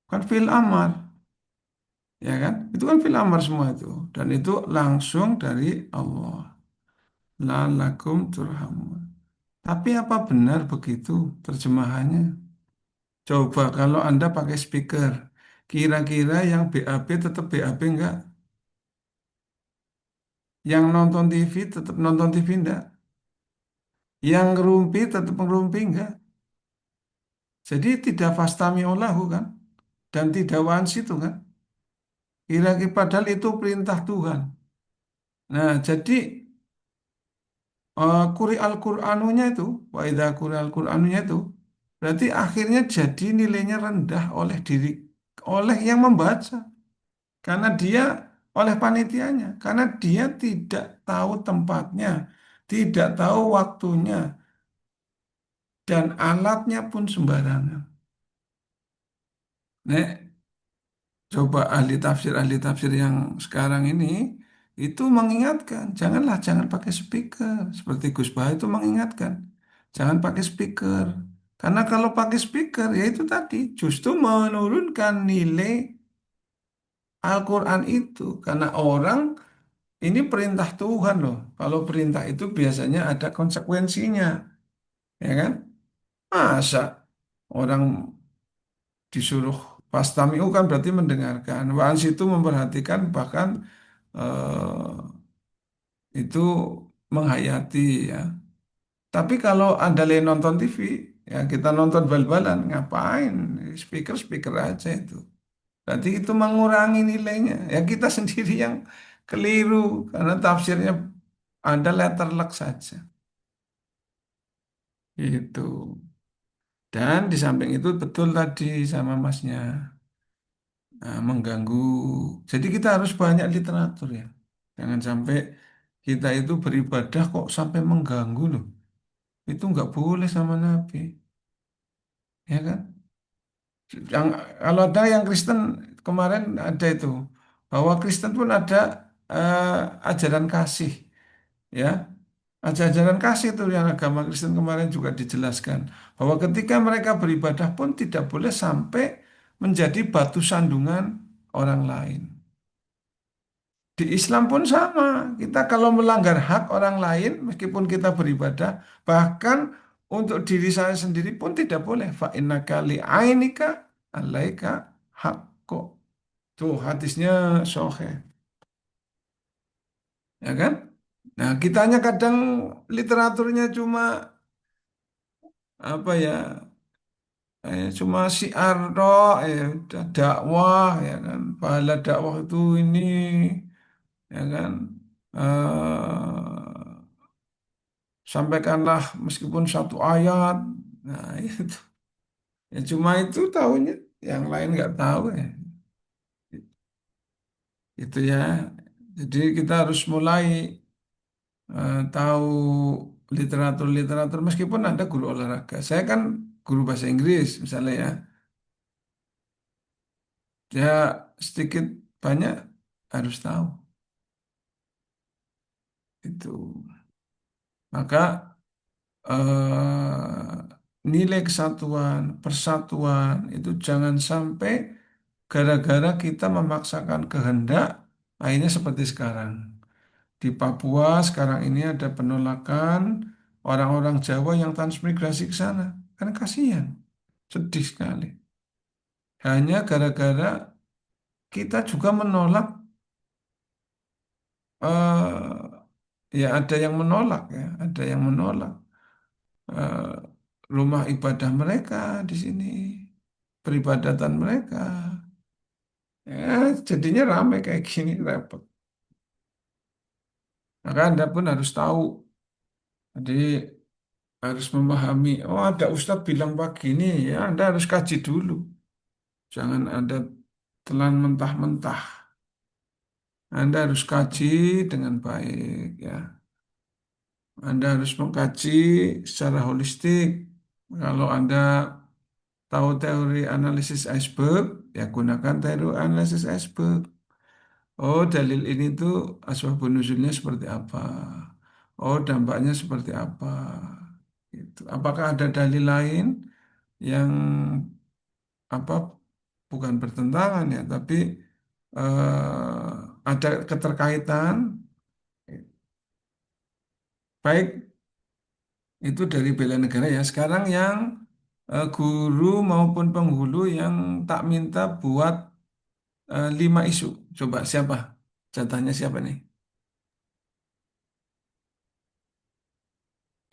Kan fil amar, ya kan? Itu kan fil amar semua itu. Dan itu langsung dari Allah. La'allakum turhamun. Tapi apa benar begitu terjemahannya? Coba kalau Anda pakai speaker, kira-kira yang BAB tetap BAB enggak? Yang nonton TV tetap nonton TV enggak? Yang ngerumpi tetap ngerumpi enggak? Jadi tidak fastami olahu kan? Dan tidak wans itu kan? Kira-kira padahal itu perintah Tuhan. Nah, jadi kuri al-Qur'anunya itu, wa idza kuri al-Qur'anunya itu, berarti akhirnya jadi nilainya rendah oleh yang membaca. Karena dia, oleh panitianya, karena dia tidak tahu tempatnya, tidak tahu waktunya, dan alatnya pun sembarangan. Nek, coba ahli tafsir yang sekarang ini itu mengingatkan, jangan pakai speaker. Seperti Gus Bah itu mengingatkan, jangan pakai speaker. Karena kalau pakai speaker, ya itu tadi, justru menurunkan nilai Al-Quran itu. Karena orang, ini perintah Tuhan loh. Kalau perintah itu biasanya ada konsekuensinya, ya kan? Masa orang disuruh pastamiu kan berarti mendengarkan. Wa'ans itu memperhatikan bahkan itu menghayati ya. Tapi kalau Anda lagi nonton TV, ya kita nonton bal-balan, ngapain? Speaker-speaker aja itu. Berarti itu mengurangi nilainya. Ya kita sendiri yang keliru karena tafsirnya Anda letterlek saja. Itu. Dan di samping itu betul tadi sama masnya. Nah, mengganggu. Jadi kita harus banyak literatur ya. Jangan sampai kita itu beribadah kok sampai mengganggu loh. Itu nggak boleh sama Nabi. Ya kan? Yang, kalau ada yang Kristen kemarin ada itu. Bahwa Kristen pun ada ajaran kasih. Ya. Ajaran kasih itu yang agama Kristen kemarin juga dijelaskan. Bahwa ketika mereka beribadah pun tidak boleh sampai menjadi batu sandungan orang lain. Di Islam pun sama. Kita kalau melanggar hak orang lain, meskipun kita beribadah, bahkan untuk diri saya sendiri pun tidak boleh. Fa innaka li'ainika alaika haqqo. Tuh hadisnya sahih, ya kan? Nah, kitanya kadang literaturnya cuma apa ya? Cuma siar doa, dakwah, ya kan? Pahala dakwah itu ini, ya kan? Sampaikanlah meskipun satu ayat. Nah, itu. Ya cuma itu tahunya, yang lain nggak tahu ya. Itu ya. Jadi kita harus mulai tahu literatur-literatur meskipun ada guru olahraga. Saya kan guru bahasa Inggris misalnya ya. Ya sedikit banyak harus tahu itu. Maka nilai kesatuan, persatuan itu jangan sampai gara-gara kita memaksakan kehendak, akhirnya seperti sekarang. Di Papua sekarang ini ada penolakan orang-orang Jawa yang transmigrasi ke sana. Kan kasihan, sedih sekali. Hanya gara-gara kita juga menolak, ya ada yang menolak ya, ada yang menolak eh, rumah ibadah mereka di sini, peribadatan mereka. Ya, jadinya ramai kayak gini, repot. Maka Anda pun harus tahu. Jadi harus memahami, oh ada Ustadz bilang begini, ya Anda harus kaji dulu. Jangan Anda telan mentah-mentah. Anda harus kaji dengan baik ya. Anda harus mengkaji secara holistik. Kalau Anda tahu teori analisis iceberg, ya gunakan teori analisis iceberg. Oh, dalil ini tuh asbabun nuzulnya seperti apa? Oh, dampaknya seperti apa? Gitu. Apakah ada dalil lain yang apa bukan bertentangan ya, tapi ada keterkaitan baik itu dari bela negara ya. Sekarang yang guru maupun penghulu yang tak minta buat 5 isu. Coba siapa? Contohnya siapa nih?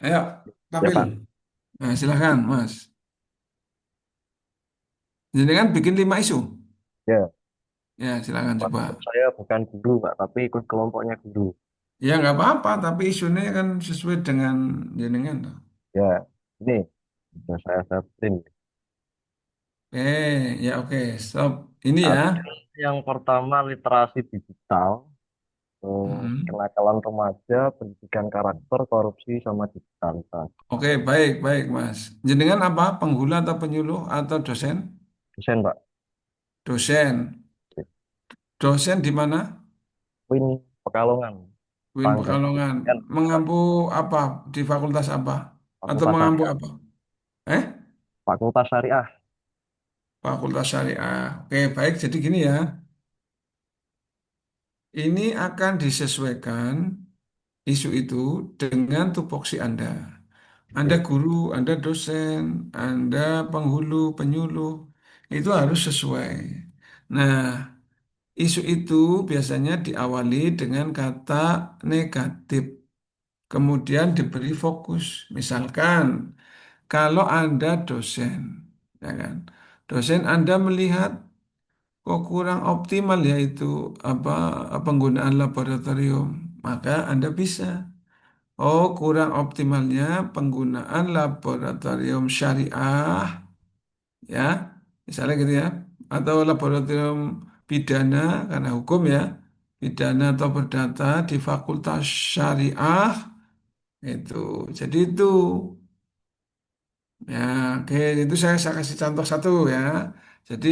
Ayo, Ya tampil. Pak, Nah, silahkan, Mas. Jadi kan bikin 5 isu. ya Ya, silakan coba. walaupun saya bukan guru Pak, tapi ikut kelompoknya guru. Ya, nggak apa-apa, tapi isunya kan sesuai dengan jenengan. Toh. Ya, ini sudah saya print. Ya oke, stop. Ini ya. Ada yang pertama literasi digital, Mm-mm. kenakalan remaja, pendidikan karakter, korupsi, sama digitalitas. Oke, baik, baik, Mas. Jenengan apa? Penghulu atau penyuluh atau dosen? Dosen Pak, Dosen. Dosen di mana? Win Pekalongan, Win tanggal Pekalongan. sekian, Mengampu apa? Di fakultas apa? Atau Fakultas mengampu Syariah, apa? Eh? Fakultas Syariah. Fakultas Syariah. Oke, baik. Jadi gini ya. Ini akan disesuaikan isu itu dengan tupoksi Anda. Anda Oke. guru, Anda dosen, Anda penghulu, penyuluh. Itu harus sesuai. Nah, isu itu biasanya diawali dengan kata negatif. Kemudian diberi fokus. Misalkan, kalau Anda dosen, ya kan? Dosen Anda melihat kok kurang optimal yaitu apa penggunaan laboratorium, maka Anda bisa. Oh, kurang optimalnya penggunaan laboratorium syariah, ya, misalnya gitu ya, atau laboratorium pidana karena hukum ya, pidana atau perdata di Fakultas Syariah itu. Jadi itu. Ya, oke, itu saya kasih contoh satu ya. Jadi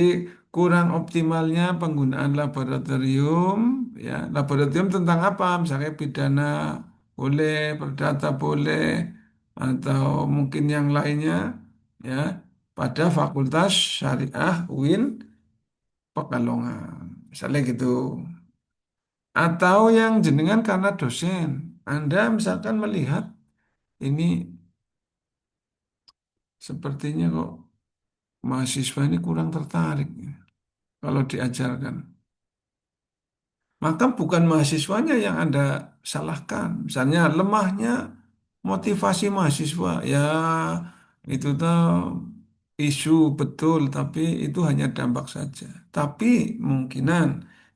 kurang optimalnya penggunaan laboratorium, ya. Laboratorium tentang apa? Misalnya pidana boleh, perdata boleh, atau mungkin yang lainnya, ya. Pada Fakultas Syariah UIN Pekalongan, misalnya gitu. Atau yang jenengan karena dosen, Anda misalkan melihat ini sepertinya kok mahasiswa ini kurang tertarik ya, kalau diajarkan. Maka bukan mahasiswanya yang Anda salahkan. Misalnya lemahnya motivasi mahasiswa, ya itu tuh isu betul, tapi itu hanya dampak saja. Tapi mungkinan,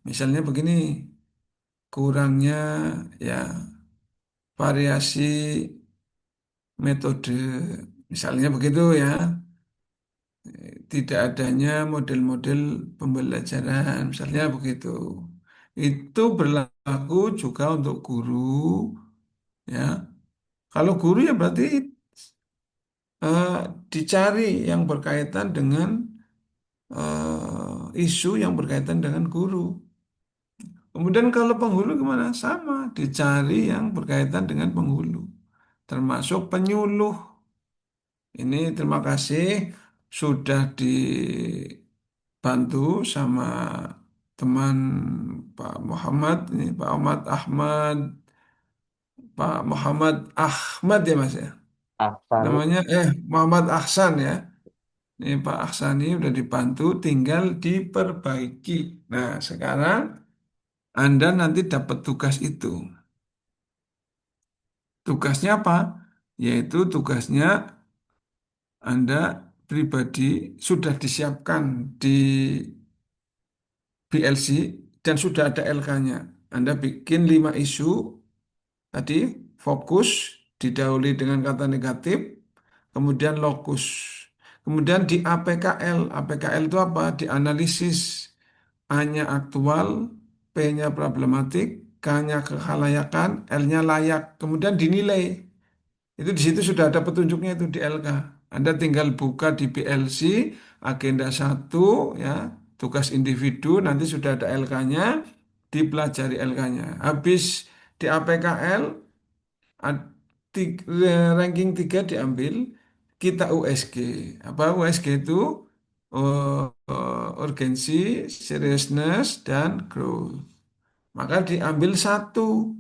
misalnya begini, kurangnya ya variasi metode, misalnya begitu ya. Tidak adanya model-model pembelajaran, misalnya begitu. Itu berlaku juga untuk guru, ya. Kalau guru ya berarti eh, dicari yang berkaitan dengan isu yang berkaitan dengan guru. Kemudian kalau penghulu gimana? Sama, dicari yang berkaitan dengan penghulu, termasuk penyuluh. Ini terima kasih sudah dibantu sama teman Pak Muhammad, ini Pak Muhammad Ahmad ya Mas ya. Ahsan. Namanya Muhammad Ahsan ya. Ini Pak Ahsan ini udah dibantu, tinggal diperbaiki. Nah, sekarang Anda nanti dapat tugas itu. Tugasnya apa? Yaitu tugasnya Anda pribadi sudah disiapkan di BLC dan sudah ada LK-nya. Anda bikin 5 isu tadi, fokus, didahului dengan kata negatif, kemudian lokus. Kemudian di APKL. APKL itu apa? Dianalisis. A-nya aktual, P-nya problematik, K-nya kekhalayakan, L-nya layak. Kemudian dinilai. Itu di situ sudah ada petunjuknya itu di LK. Anda tinggal buka di BLC, agenda 1, ya, tugas individu, nanti sudah ada LK-nya, dipelajari LK-nya. Habis di APKL, ad- ranking 3 diambil, kita USG. Apa USG itu? Urgensi, seriousness, dan growth. Maka diambil satu.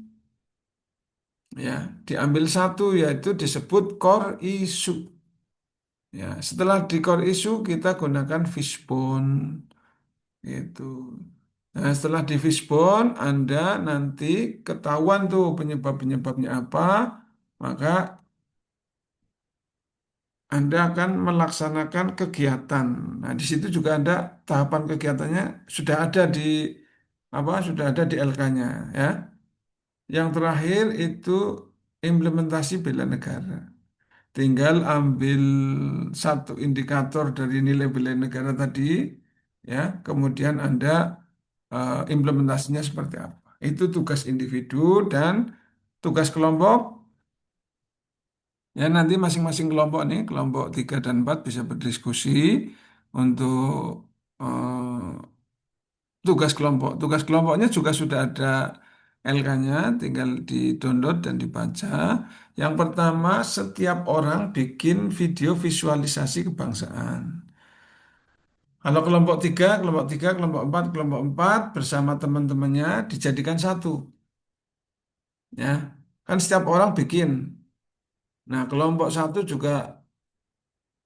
Ya, diambil satu yaitu disebut core issue. Ya, setelah di core issue kita gunakan fishbone gitu. Nah, setelah di fishbone Anda nanti ketahuan tuh penyebab-penyebabnya apa, maka Anda akan melaksanakan kegiatan. Nah, di situ juga ada tahapan kegiatannya sudah ada di apa? Sudah ada di LK-nya ya. Yang terakhir itu implementasi bela negara. Tinggal ambil satu indikator dari nilai bela negara tadi, ya, kemudian Anda implementasinya seperti apa. Itu tugas individu dan tugas kelompok. Ya, nanti masing-masing kelompok nih, kelompok 3 dan 4 bisa berdiskusi untuk tugas kelompok. Tugas kelompoknya juga sudah ada LK-nya, tinggal di-download dan dibaca. Yang pertama, setiap orang bikin video visualisasi kebangsaan. Kalau kelompok 4, kelompok 4 bersama teman-temannya dijadikan satu. Ya, kan setiap orang bikin. Nah, kelompok 1 juga,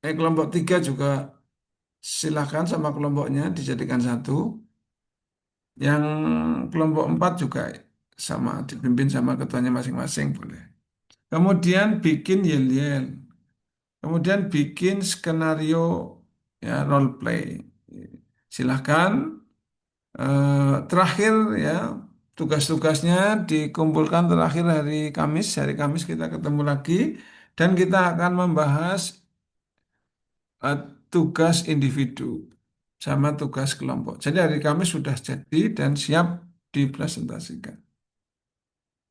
kelompok 3 juga silakan sama kelompoknya dijadikan satu. Yang kelompok 4 juga sama, dipimpin sama ketuanya masing-masing boleh. Kemudian bikin yel-yel. Kemudian bikin skenario, ya, role play. Silahkan. Terakhir ya, tugas-tugasnya dikumpulkan terakhir hari Kamis. Hari Kamis kita ketemu lagi dan kita akan membahas eh, tugas individu sama tugas kelompok. Jadi hari Kamis sudah jadi dan siap dipresentasikan.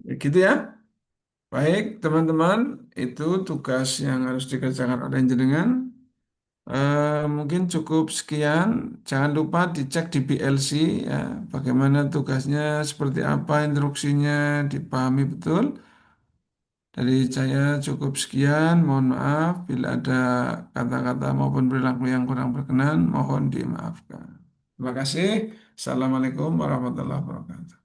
Begitu ya. Baik, teman-teman, itu tugas yang harus dikerjakan oleh jenengan. Mungkin cukup sekian. Jangan lupa dicek di BLC ya, bagaimana tugasnya, seperti apa instruksinya, dipahami betul. Dari saya cukup sekian. Mohon maaf bila ada kata-kata maupun perilaku yang kurang berkenan, mohon dimaafkan. Terima kasih. Assalamualaikum warahmatullahi wabarakatuh.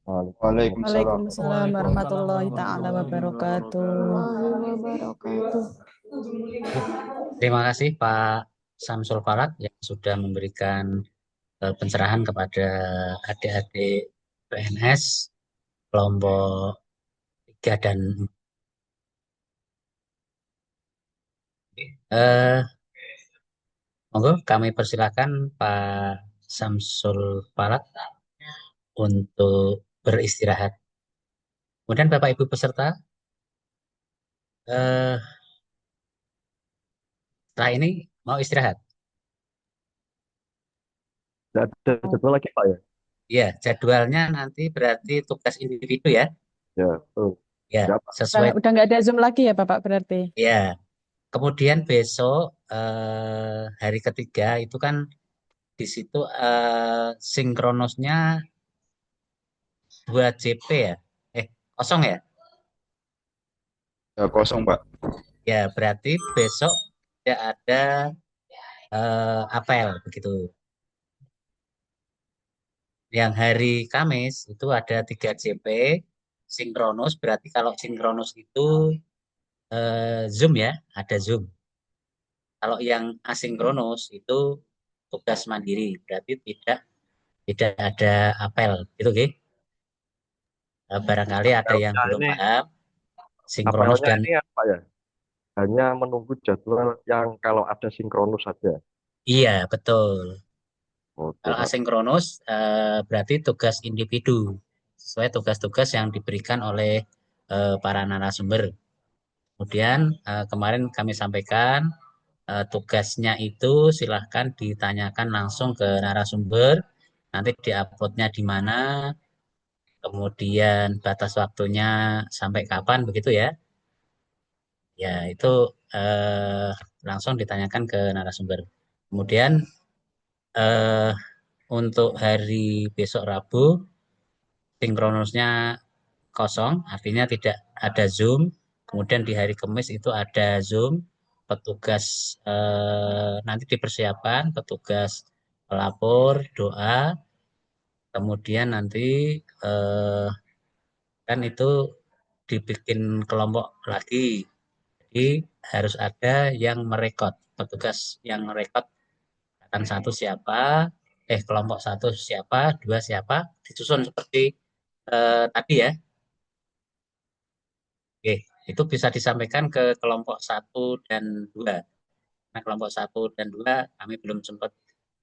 Waalaikumsalam. Waalaikumsalam warahmatullahi taala wabarakatuh. Warahmatullahi wabarakatuh. Terima kasih Pak Samsul Farad yang sudah memberikan pencerahan kepada adik-adik PNS kelompok 3 dan 4. Monggo kami persilakan Pak Samsul Farad untuk beristirahat. Kemudian Bapak Ibu peserta, setelah ini mau istirahat. Tidak ada jadwal lagi Pak ya? Ya, jadwalnya nanti berarti tugas individu ya. Ya, betul. Ya, Siap. sesuai. Udah nggak ada Zoom lagi ya Bapak berarti? Ya, kemudian besok hari ketiga itu kan di situ sinkronosnya 2 JP ya? Kosong ya? Ya, kosong, Pak. Ya, berarti besok tidak ada apel begitu. Yang hari Kamis itu ada 3 JP sinkronus, berarti kalau sinkronus itu Zoom ya, ada Zoom. Kalau yang asinkronus itu tugas mandiri, berarti tidak ada apel, gitu, oke? Barangkali ada yang Apelnya belum ini, paham, sinkronus apelnya dan ini apa ya? Hanya menunggu jadwal yang kalau ada sinkronus saja. iya betul. Oke, Kalau Pak. asinkronus berarti tugas individu sesuai tugas-tugas yang diberikan oleh para narasumber. Kemudian kemarin kami sampaikan tugasnya itu silahkan ditanyakan langsung ke narasumber, nanti diuploadnya di mana, kemudian batas waktunya sampai kapan begitu ya. Ya itu langsung ditanyakan ke narasumber. Kemudian eh, untuk hari besok Rabu, sinkronusnya kosong, artinya tidak ada Zoom. Kemudian di hari Kamis itu ada Zoom, petugas nanti dipersiapkan, petugas pelapor, doa, kemudian nanti eh, kan itu dibikin kelompok lagi. Jadi harus ada yang merekod, petugas yang merekod akan satu siapa, kelompok satu siapa, dua siapa, disusun seperti tadi ya. Oke, itu bisa disampaikan ke kelompok satu dan dua. Nah, kelompok satu dan dua kami belum sempat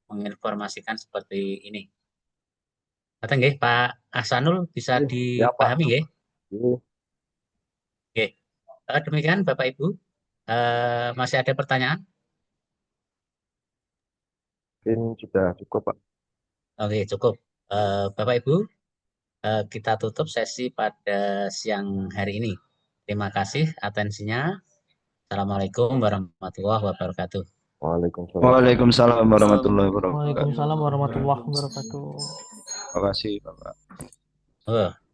menginformasikan seperti ini. Kata nggih, Pak Ahsanul bisa Ya, Pak. dipahami nggih? Ini Oke, demikian Bapak Ibu. Masih ada pertanyaan? mungkin sudah cukup, Pak. Oke, cukup. Bapak Ibu, kita tutup sesi pada siang hari ini. Terima kasih atensinya. Assalamualaikum warahmatullahi wabarakatuh. Waalaikumsalam. Waalaikumsalam warahmatullahi wabarakatuh. Waalaikumsalam warahmatullahi wabarakatuh. Terima kasih, Bapak.